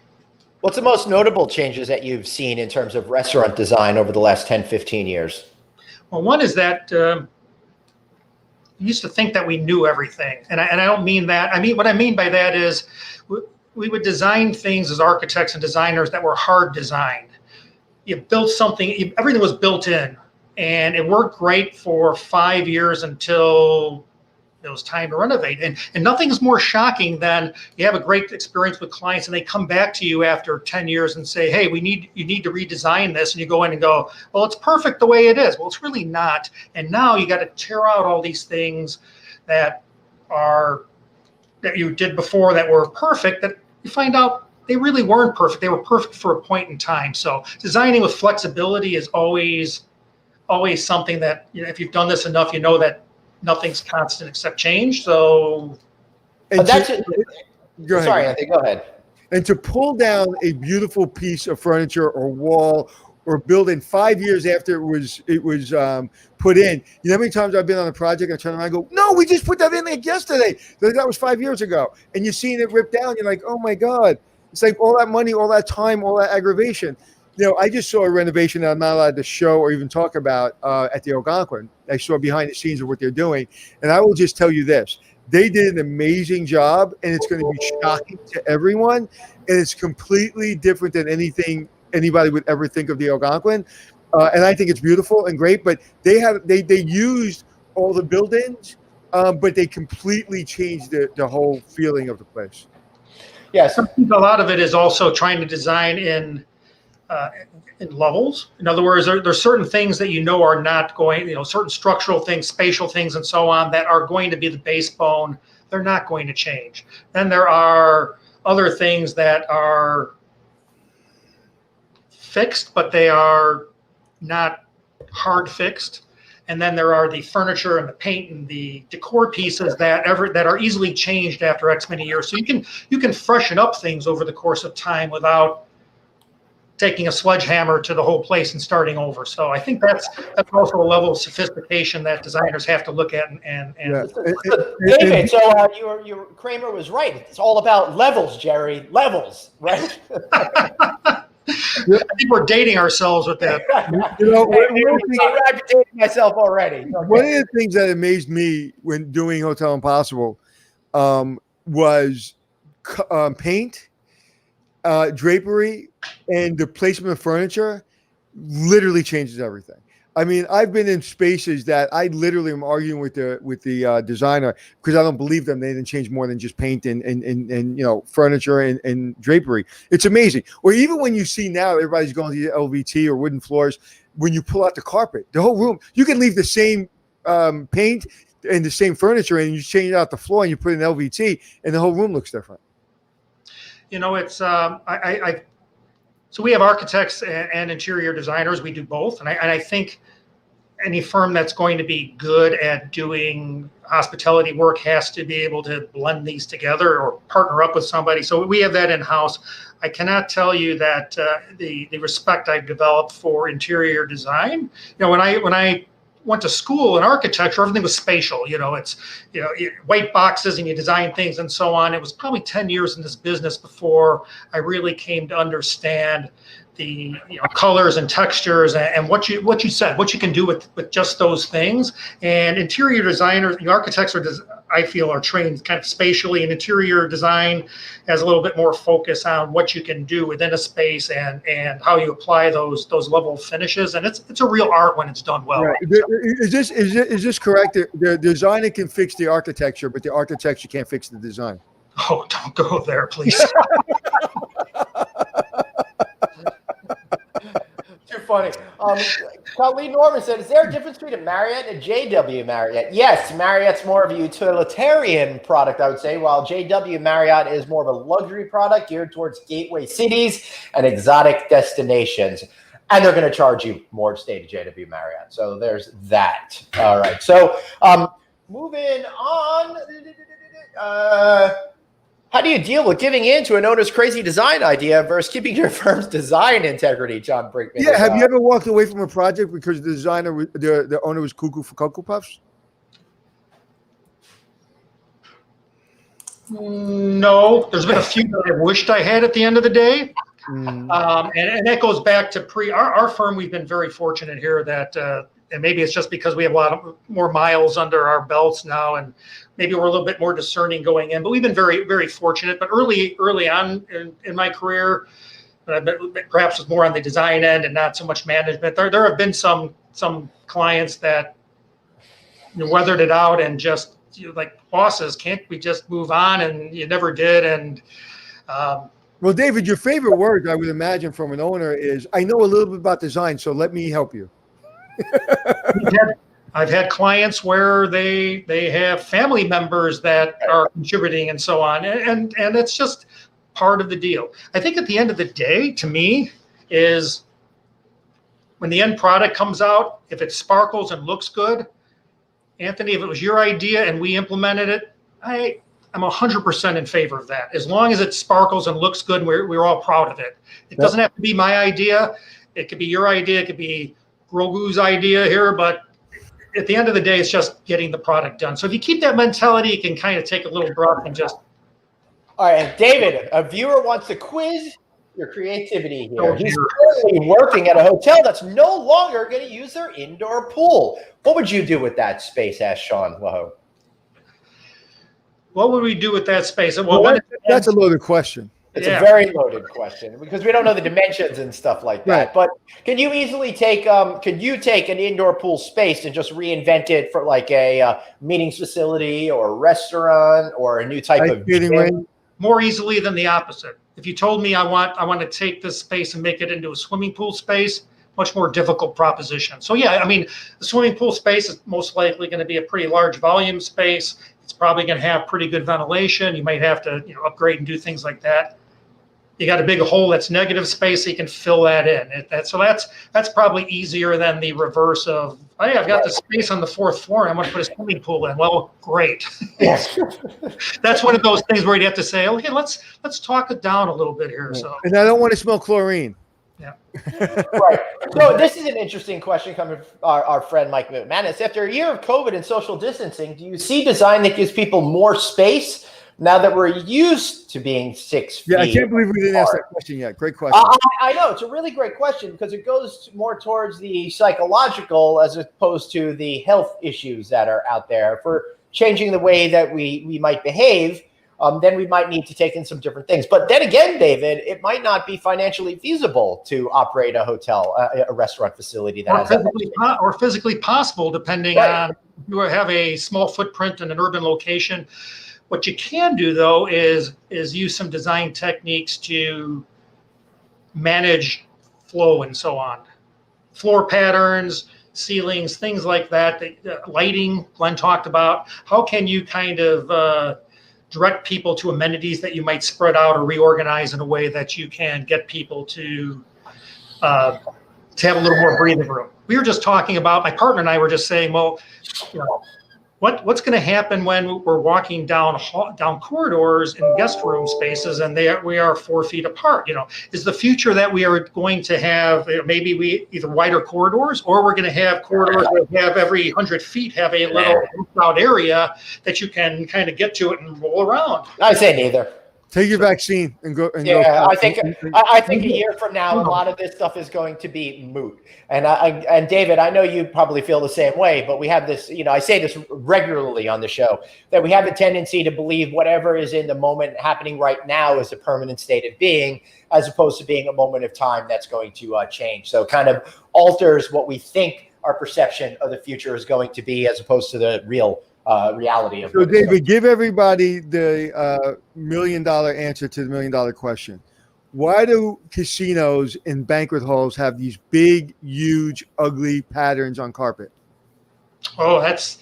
A: What's the most notable changes that you've seen in terms of restaurant design over the last 10, 15 years?
D: Well, one is that we used to think that we knew everything, and I don't mean that. What I mean by that is we would design things as architects and designers that were hard designed. You built something, everything was built in, and it worked great for 5 years until it was time to renovate. And nothing's more shocking than you have a great experience with clients and they come back to you after 10 years and say, hey, you need to redesign this. And you go in and go, well, it's perfect the way it is. Well, it's really not. And now you got to tear out all these things that you did before that were perfect, that you find out they really weren't perfect. They were perfect for a point in time. So designing with flexibility is always something that, if you've done this enough, you know that nothing's constant except change. So
A: that's it. Sorry, Anthony, go ahead.
B: And to pull down a beautiful piece of furniture or wall or building 5 years after it was put in, you know how many times I've been on a project, I turn around and go, no, we just put that in like yesterday. That was 5 years ago. And you're seeing it ripped down. You're like, oh my God. It's like all that money, all that time, all that aggravation. I just saw a renovation that I'm not allowed to show or even talk about at the Algonquin. I saw behind the scenes of what they're doing. And I will just tell you this. They did an amazing job, and it's going to be shocking to everyone. And it's completely different than anything anybody would ever think of the Algonquin. And I think it's beautiful and great. But they used all the buildings, but they completely changed the whole feeling of the place.
A: Yes.
D: A lot of it is also trying to design in levels. In other words, there's certain things that are not going, certain structural things, spatial things, and so on that are going to be the base bone. They're not going to change. Then there are other things that are fixed, but they are not hard fixed. And then there are the furniture and the paint and the decor pieces that are easily changed after X many years. So you can freshen up things over the course of time without taking a sledgehammer to the whole place and starting over. So I think that's also a level of sophistication that designers have to look at.
A: David, so your Kramer was right. It's all about levels, Jerry. Levels, right?
D: I think we're dating ourselves with that.
A: I'm dating myself already. Okay.
B: One of the things that amazed me when doing Hotel Impossible was paint, drapery, and the placement of furniture literally changes everything. I mean, I've been in spaces that I literally am arguing with the designer because I don't believe them. They didn't change more than just paint and furniture and drapery. It's amazing. Or even when you see now everybody's going to the LVT or wooden floors, when you pull out the carpet, the whole room, you can leave the same paint and the same furniture and you change out the floor and you put in LVT and the whole room looks different.
D: It's so we have architects and interior designers. We do both, and I think any firm that's going to be good at doing hospitality work has to be able to blend these together or partner up with somebody. So we have that in house. I cannot tell you that the respect I've developed for interior design. When I went to school in architecture, everything was spatial. It's white boxes and you design things and so on. It was probably 10 years in this business before I really came to understand the colors and textures and what you said, what you can do with just those things. And interior designers, architects I feel are trained kind of spatially, and interior design has a little bit more focus on what you can do within a space and how you apply those level of finishes. And it's a real art when it's done well.
B: Right. Is this correct? The designer can fix the architecture, but the architecture can't fix the design.
D: Oh, don't go there, please.
A: Too funny. Colleen Norman said, is there a difference between a Marriott and a JW Marriott? Yes, Marriott's more of a utilitarian product, I would say, while JW Marriott is more of a luxury product geared towards gateway cities and exotic destinations. And they're going to charge you more to stay to JW Marriott. So there's that. All right. So moving on. How do you deal with giving in to an owner's crazy design idea versus keeping your firm's design integrity, John Brinkman?
B: Yeah, have you ever walked away from a project because the owner was cuckoo for Cocoa Puffs?
D: No, there's been a few that I wished I had at the end of the day. And that goes back to our firm. We've been very fortunate here that, and maybe it's just because we have a lot of more miles under our belts now, and maybe we're a little bit more discerning going in, but we've been very, very fortunate. But early on in my career, perhaps was more on the design end and not so much management. There have been some clients that weathered it out and just like, bosses, can't we just move on? And you never did. And
B: well, David, your favorite words, I would imagine, from an owner is, I know a little bit about design, so let me help you.
D: I've had clients where they have family members that are contributing and so on. And it's just part of the deal. I think at the end of the day, to me, is when the end product comes out, if it sparkles and looks good, Anthony, if it was your idea and we implemented it, I'm 100% in favor of that. As long as it sparkles and looks good, and we're all proud of it. It doesn't have to be my idea. It could be your idea. It could be Grogu's idea here, but at the end of the day, it's just getting the product done. So if you keep that mentality, you can kind of take a little breath and just.
A: All right, David, a viewer wants to quiz your creativity here. He's currently working at a hotel that's no longer going to use their indoor pool. What would you do with that space? Asked Sean Laho.
D: What would we do with that space?
B: Well, that's a loaded question.
A: It's a very loaded question because we don't know the dimensions and stuff like that.
B: Right.
A: But can you easily take can you take an indoor pool space and just reinvent it for like a meetings facility or a restaurant or a new type of gym?
D: More easily than the opposite. If you told me I want to take this space and make it into a swimming pool space, much more difficult proposition. So yeah, I mean, the swimming pool space is most likely going to be a pretty large volume space. It's probably going to have pretty good ventilation. You might have to upgrade and do things like that. You got a big hole that's negative space, so you can fill that in. So that's probably easier than the reverse of Oh yeah, I've got the space on the 4th floor, and I'm going to put a swimming pool in. Well, great.
A: Yes.
D: That's one of those things where you'd have to say, okay, let's talk it down a little bit here. So,
B: And I don't want to smell chlorine.
D: yeah.
A: Right. So this is an interesting question coming from our friend Mike McManus. After a year of COVID and social distancing, do you see design that gives people more space now that we're used to being 6 feet?
B: Yeah, I can't believe we didn't ask that question yet. Great question.
A: I know. It's a really great question because it goes more towards the psychological as opposed to the health issues that are out there. If we're changing the way that we might behave, then we might need to take in some different things. But then again, David, it might not be financially feasible to operate a hotel, a restaurant facility that
D: or physically possible, depending on if you have a small footprint in an urban location. What you can do, though, is use some design techniques to manage flow and so on. Floor patterns, ceilings, things like that, lighting, Glenn talked about. How can you kind of direct people to amenities that you might spread out or reorganize in a way that you can get people to have a little more breathing room? We were just talking about, my partner and I were just saying, well, you know, what's going to happen when we're walking down corridors in guest room spaces and we are 4 feet apart? You know, is the future that we are going to have maybe we either wider corridors, or we're going to have corridors that have every 100 feet have a little out area that you can kind of get to it and roll around?
A: I say neither.
B: Take your vaccine and go.
A: I think a year from now, a lot of this stuff is going to be moot. And David, I know you probably feel the same way, but we have this, I say this regularly on the show, that we have a tendency to believe whatever is in the moment happening right now is a permanent state of being, as opposed to being a moment of time that's going to change. So it kind of alters what we think our perception of the future is going to be, as opposed to the real reality of.
B: So, David, give everybody the $1 million answer to the $1 million question. Why do casinos and banquet halls have these big, huge, ugly patterns on carpet?
D: Oh, that's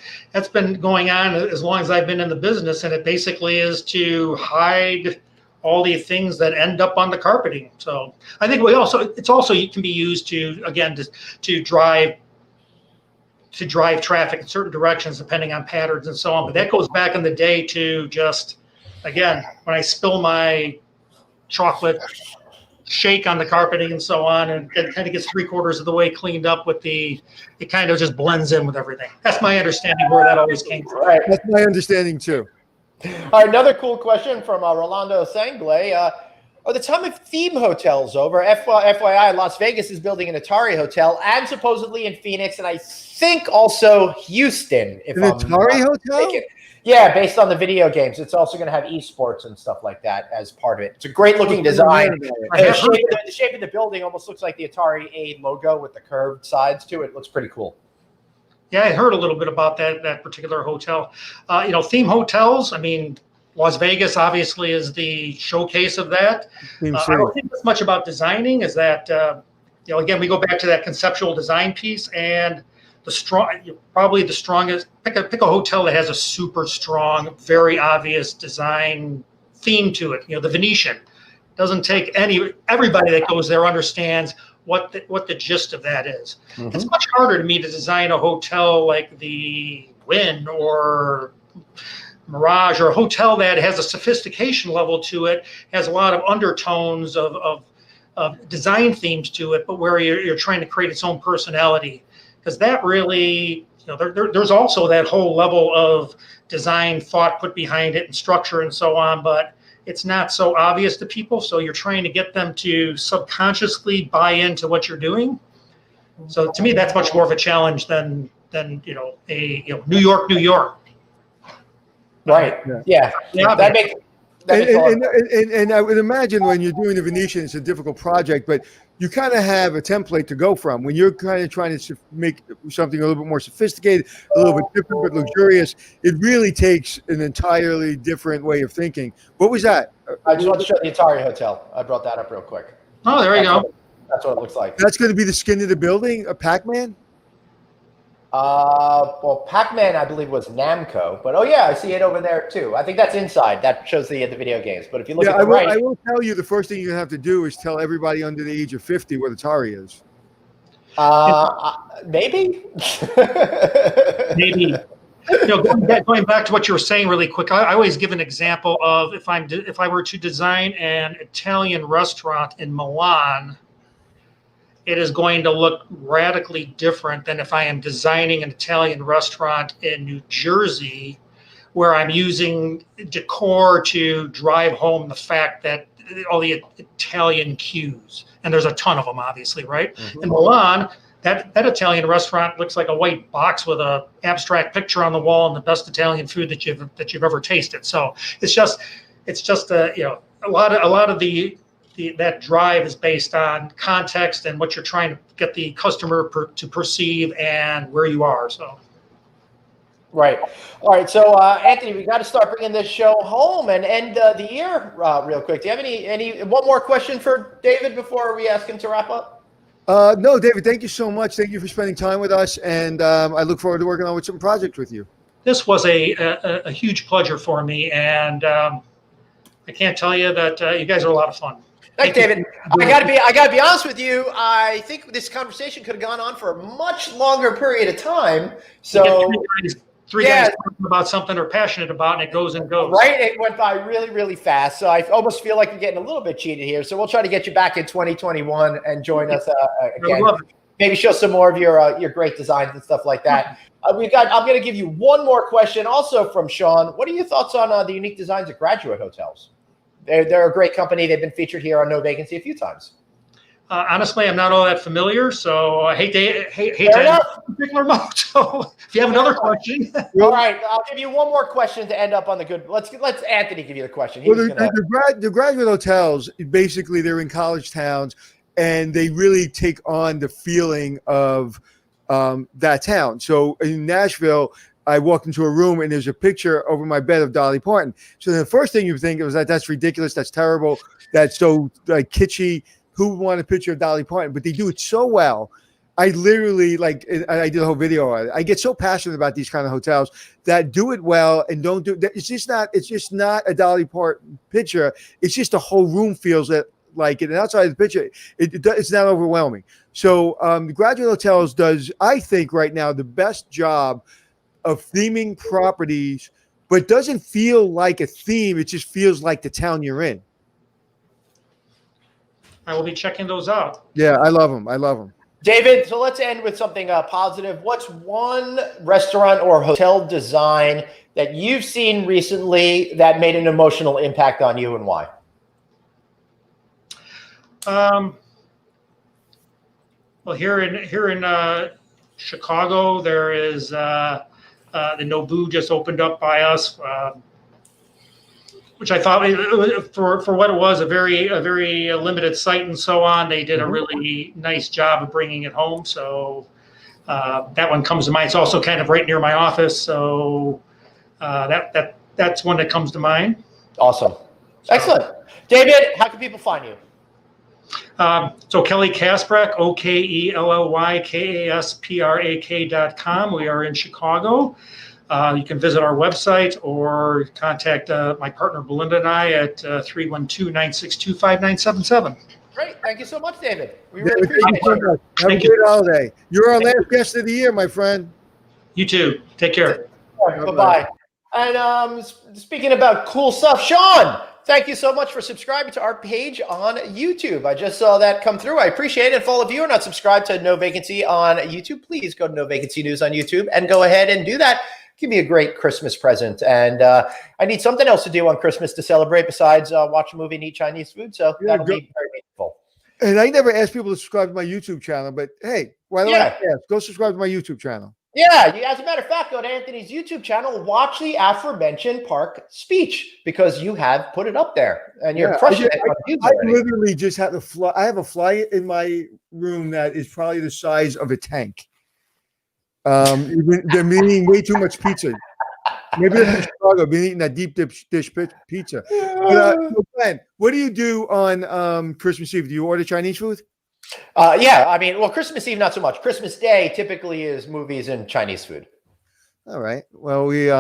D: been going on as long as I've been in the business, and it basically is to hide all the things that end up on the carpeting. So I think it can be used to drive traffic in certain directions depending on patterns and so on. But that goes back in the day to just, again, when I spill my chocolate shake on the carpeting and so on, and it kind of gets 3/4 of the way cleaned up it kind of just blends in with everything. That's my understanding where that always came from.
A: Right.
B: That's my understanding too.
A: All right, another cool question from Rolando Sangle. Are the time of theme hotels over? FYI, Las Vegas is building an Atari hotel, and supposedly in Phoenix, and I think also Houston.
B: An Atari hotel?
A: Yeah, based on the video games. It's also going to have esports and stuff like that as part of it. It's a great looking design. The shape of the building almost looks like the Atari A logo with the curved sides to it. It looks pretty cool.
D: Yeah, I heard a little bit about that particular hotel. Theme hotels, I mean, Las Vegas obviously is the showcase of that. I don't think as much about designing as that, again, we go back to that conceptual design piece, and probably the strongest, pick a hotel that has a super strong, very obvious design theme to it. The Venetian doesn't take everybody that goes there understands what the gist of that is. Mm-hmm. It's much harder to me to design a hotel like the Wynn or Mirage, or a hotel that has a sophistication level to it, has a lot of undertones of design themes to it, but where you're trying to create its own personality. Because that really, there's also that whole level of design thought put behind it and structure and so on, but it's not so obvious to people. So you're trying to get them to subconsciously buy into what you're doing. So to me, that's much more of a challenge than New York.
A: Right. Yeah. That makes
B: and I would imagine when you're doing the Venetian, it's a difficult project, but you kind of have a template to go from. When you're kind of trying to make something a little bit more sophisticated, a little bit different, but luxurious, it really takes an entirely different way of thinking. What was that?
A: I just want to show the Atari Hotel. I brought that up real quick.
D: Oh, there you go.
A: That's what it looks like.
B: That's going to be the skin of the building, a Pac-Man?
A: Well, Pac-Man, I believe, was Namco, but I see it over there too. I think that's inside. That shows the video games. But if you look at the right,
B: I will tell you the first thing you have to do is tell everybody under the age of 50 what Atari is.
A: Maybe.
D: Maybe. Going back to what you were saying really quick, I always give an example of if I were to design an Italian restaurant in Milan, it is going to look radically different than if I am designing an Italian restaurant in New Jersey, where I'm using decor to drive home the fact that all the Italian cues, and there's a ton of them, obviously, right? Mm-hmm. In Milan, that Italian restaurant looks like a white box with a abstract picture on the wall and the best Italian food that you've ever tasted. So it's just a lot of that drive is based on context and what you're trying to get the customer to perceive and where you are. So.
A: Right. All right. So, Anthony, we got to start bringing this show home and end the year real quick. Do you have any one more question for David before we ask him to wrap up?
B: No, David, thank you so much. Thank you for spending time with us. And I look forward to working on some projects with you.
D: This was a huge pleasure for me. And I can't tell you that you guys are a lot of fun.
A: Thanks, David. I gotta be honest with you. I think this conversation could have gone on for a much longer period of time. So
D: three guys talking about something they're passionate about, and it goes and goes.
A: Right, it went by really, really fast. So I almost feel like you're getting a little bit cheated here. So we'll try to get you back in 2021 and join us again. Maybe show some more of your great designs and stuff like that. I'm going to give you one more question, also from Sean. What are your thoughts on the unique designs of Graduate Hotels? They're a great company. They've been featured here on No Vacancy a few times.
D: Honestly, I'm not all that familiar, so I hate to particular mode. So if you have another question,
A: all right, I'll give you one more question to end up on the good. Let's Anthony give you the question.
B: The graduate hotels, basically, they're in college towns, and they really take on the feeling of that town. So in Nashville, I walked into a room and there's a picture over my bed of Dolly Parton. So the first thing you think was that's ridiculous, that's terrible, that's so kitschy. Who would want a picture of Dolly Parton? But they do it so well. I literally I did a whole video on it. I get so passionate about these kind of hotels that do it well and don't do. It's just not a Dolly Parton picture. It's just the whole room feels like it. And outside of the picture, it's not overwhelming. So the Graduate Hotels does, I think, right now the best job of theming properties, but doesn't feel like a theme. It just feels like the town you're in.
D: I will be checking those out.
B: Yeah, I love them.
A: David, so let's end with something positive. What's one restaurant or hotel design that you've seen recently that made an emotional impact on you, and why?
D: Well, here in Chicago, there is the Nobu just opened up by us. Which I thought for what it was, a very limited site and so on. They did a really nice job of bringing it home. So that one comes to mind. It's also kind of right near my office. So that's one that comes to mind.
A: Awesome. Excellent. David, how can people find you?
D: It's O'Kelley Kasprak, OKELLYKASPRAK.com. We are in Chicago. You can visit our website or contact my partner Belinda and I at 312-962-5977.
A: Great. Thank you so much, David. We really appreciate it.
B: Have a good holiday. You're our last guest of the year, my friend.
D: You too. Take care.
A: Bye-bye. And speaking about cool stuff, Sean, thank you so much for subscribing to our page on YouTube. I just saw that come through. I appreciate it. If all of you are not subscribed to No Vacancy on YouTube, please go to No Vacancy News on YouTube and go ahead and do that. Give me a great Christmas present. And I need something else to do on Christmas to celebrate besides watch a movie and eat Chinese food. So that'll be very meaningful.
B: And I never ask people to subscribe to my YouTube channel, but hey, why don't I ask? Go subscribe to my YouTube channel.
A: Yeah, as a matter of fact, go to Anthony's YouTube channel, watch the aforementioned park speech because you have put it up there and you're crushing it.
B: I literally just have a fly. I have a fly in my room that is probably the size of a tank. They're eating way too much pizza. Maybe they're in Chicago, been eating that deep dish pizza. But, Glenn, what do you do on Christmas Eve? Do you order Chinese food?
A: Yeah, I mean, well, Christmas Eve, not so much. Christmas Day typically is movies and Chinese food.
B: All right. Well, we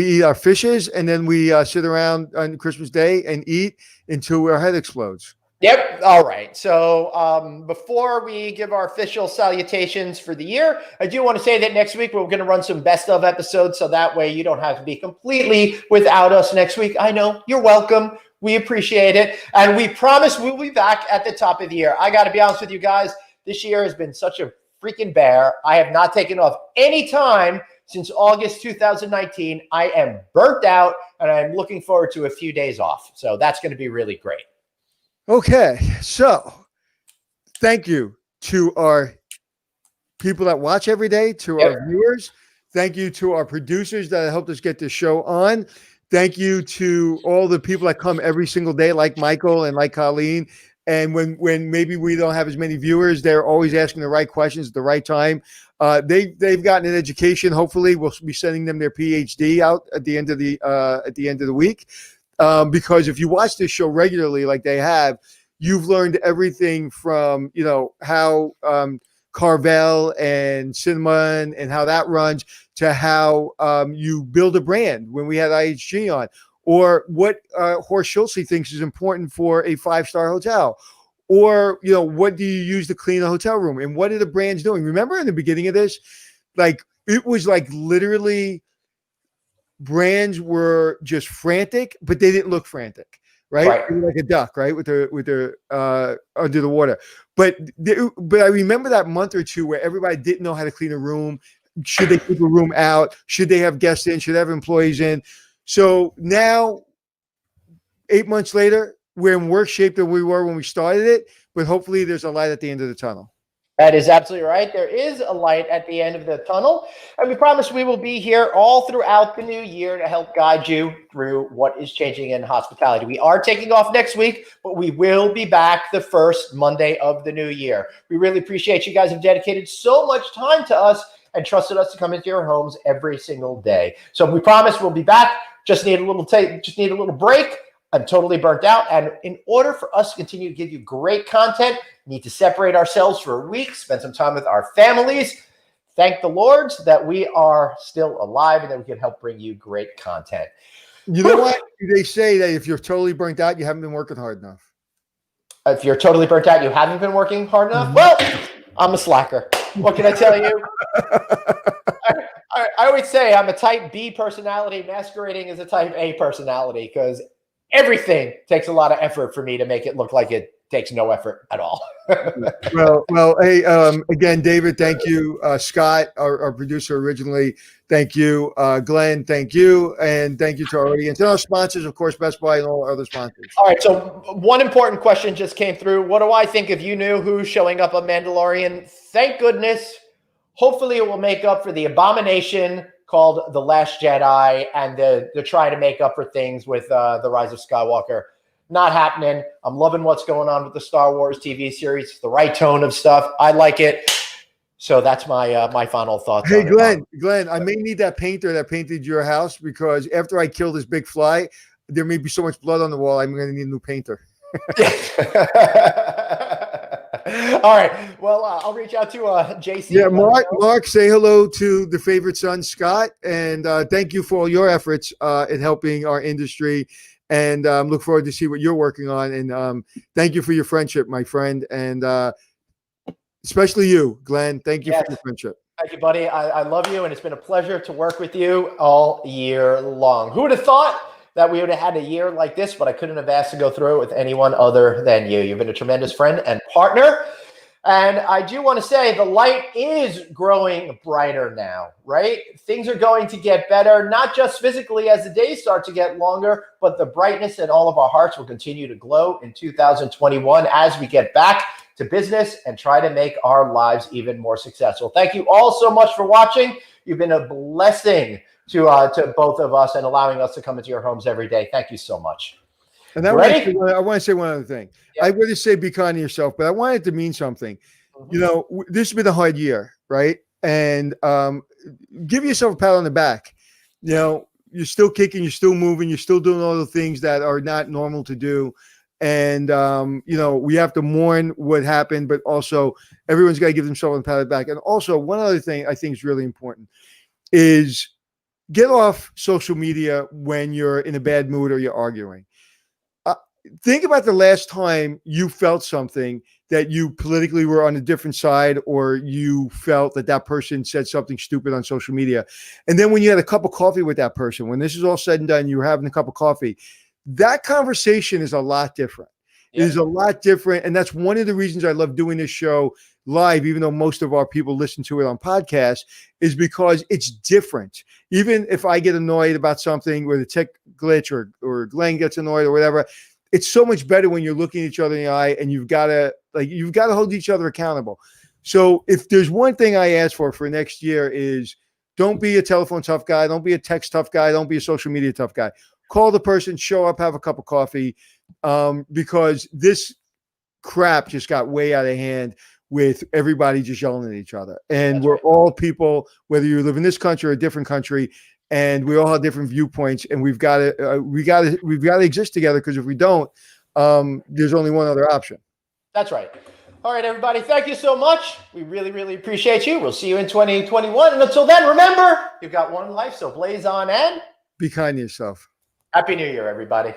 B: eat our fishes and then we sit around on Christmas Day and eat until our head explodes.
A: Yep. All right. So before we give our official salutations for the year, I do want to say that next week we're going to run some best of episodes. So that way you don't have to be completely without us next week. I know, you're welcome. We appreciate it. And we promise we'll be back at the top of the year. I got to be honest with you guys. This year has been such a freaking bear. I have not taken off any time since August 2019. I am burnt out and I'm looking forward to a few days off. So that's going to be really great.
B: Okay, so thank you to our people that watch every day, to our viewers. Thank you to our producers that helped us get this show on. Thank you to all the people that come every single day, like Michael and like Colleen. And when maybe we don't have as many viewers, they're always asking the right questions at the right time. They've gotten an education. Hopefully, we'll be sending them their PhD out at the end of the week. Because if you watch this show regularly, like they have, you've learned everything from, how Carvel and Cinnamon and how that runs to how you build a brand when we had IHG on, or what Horst Schulze thinks is important for a 5-star hotel, or, what do you use to clean a hotel room and what are the brands doing? Remember in the beginning of this, it was literally brands were just frantic, but they didn't look frantic, right? They were like a duck, right? With their under the water. But I remember that month or two where everybody didn't know how to clean a room. Should they keep a room out? Should they have guests in? Should they have employees in? So now, 8 months later, we're in worse shape than we were when we started it, but hopefully there's a light at the end of the tunnel.
A: That is absolutely right. There is a light at the end of the tunnel, and we promise we will be here all throughout the new year to help guide you through what is changing in hospitality. We are taking off next week, but we will be back the first Monday of the new year. We really appreciate you guys have dedicated so much time to us and trusted us to come into your homes every single day. So we promise we'll be back. Just need a little break. I'm totally burnt out. And in order for us to continue to give you great content, we need to separate ourselves for a week, spend some time with our families. Thank the Lords that we are still alive and that we can help bring you great content.
B: You know what? They say that if you're totally burnt out, you haven't been working hard enough.
A: If you're totally burnt out, you haven't been working hard enough? Well, I'm a slacker. What can I tell you? I always say I'm a type B personality masquerading as a type A personality because everything takes a lot of effort for me to make it look like it takes no effort at all.
B: well, hey, again, David, thank you. Scott, our producer originally, thank you. Glenn, thank you. And thank you to our audience and our sponsors, of course, Best Buy and all our other sponsors.
A: All right, so one important question just came through. What do I think of you knew who's showing up on Mandalorian? Thank goodness. Hopefully it will make up for the abomination called The Last Jedi and the try to make up for things with The Rise of Skywalker. Not happening. I'm loving what's going on with the Star Wars TV series. It's the right tone of stuff. I like it. So that's my final thoughts.
B: Hey, Glenn, I may need that painter that painted your house because after I kill this big fly, there may be so much blood on the wall. I'm going to need a new painter.
A: All right. Well, I'll reach out to JC.
B: Yeah, Mark, say hello to the favorite son, Scott, and thank you for all your efforts in helping our industry. And look forward to see what you're working on. And thank you for your friendship, my friend, and especially you, Glenn. Thank you for your friendship.
A: Thank you, buddy. I love you, and it's been a pleasure to work with you all year long. Who would have thought that we would have had a year like this, but I couldn't have asked to go through it with anyone other than you. You've been a tremendous friend and partner. And I do want to say the light is growing brighter now, right? Things are going to get better, not just physically as the days start to get longer, but the brightness in all of our hearts will continue to glow in 2021 as we get back to business and try to make our lives even more successful. Thank you all so much for watching. You've been a blessing to both of us and allowing us to come into your homes every day. Thank you so much.
B: And I want to say one other thing. Yeah. I would have said be kind to yourself, but I want it to mean something. Mm-hmm. This has been a hard year, right? And give yourself a pat on the back. You're still kicking, you're still moving, you're still doing all the things that are not normal to do. And, we have to mourn what happened, but also everyone's got to give themselves a pat on the back. And also one other thing I think is really important is get off social media when you're in a bad mood or you're arguing. think about the last time you felt something that you politically were on a different side, or you felt that that person said something stupid on social media. And then when you had a cup of coffee with that person, when this is all said and done, you were having a cup of coffee, that conversation is a lot different. It is a lot different. And that's one of the reasons I love doing this show live, even though most of our people listen to it on podcasts, is because it's different. Even if I get annoyed about something with a tech glitch, or Glenn gets annoyed or whatever, it's so much better when you're looking at each other in the eye and you've got to hold each other accountable. So if there's one thing I ask for next year is, don't be a telephone tough guy. Don't be a text tough guy. Don't be a social media tough guy. Call the person, show up, have a cup of coffee, because this crap just got way out of hand with everybody just yelling at each other. And we're all people, whether you live in this country or a different country, and we all have different viewpoints, and we've got to exist together, because if we don't, there's only one other option.
A: That's right. All right, everybody. Thank you so much. We really, really appreciate you. We'll see you in 2021. And until then, remember, you've got one life, so blaze on and
B: be kind to yourself.
A: Happy New Year, everybody.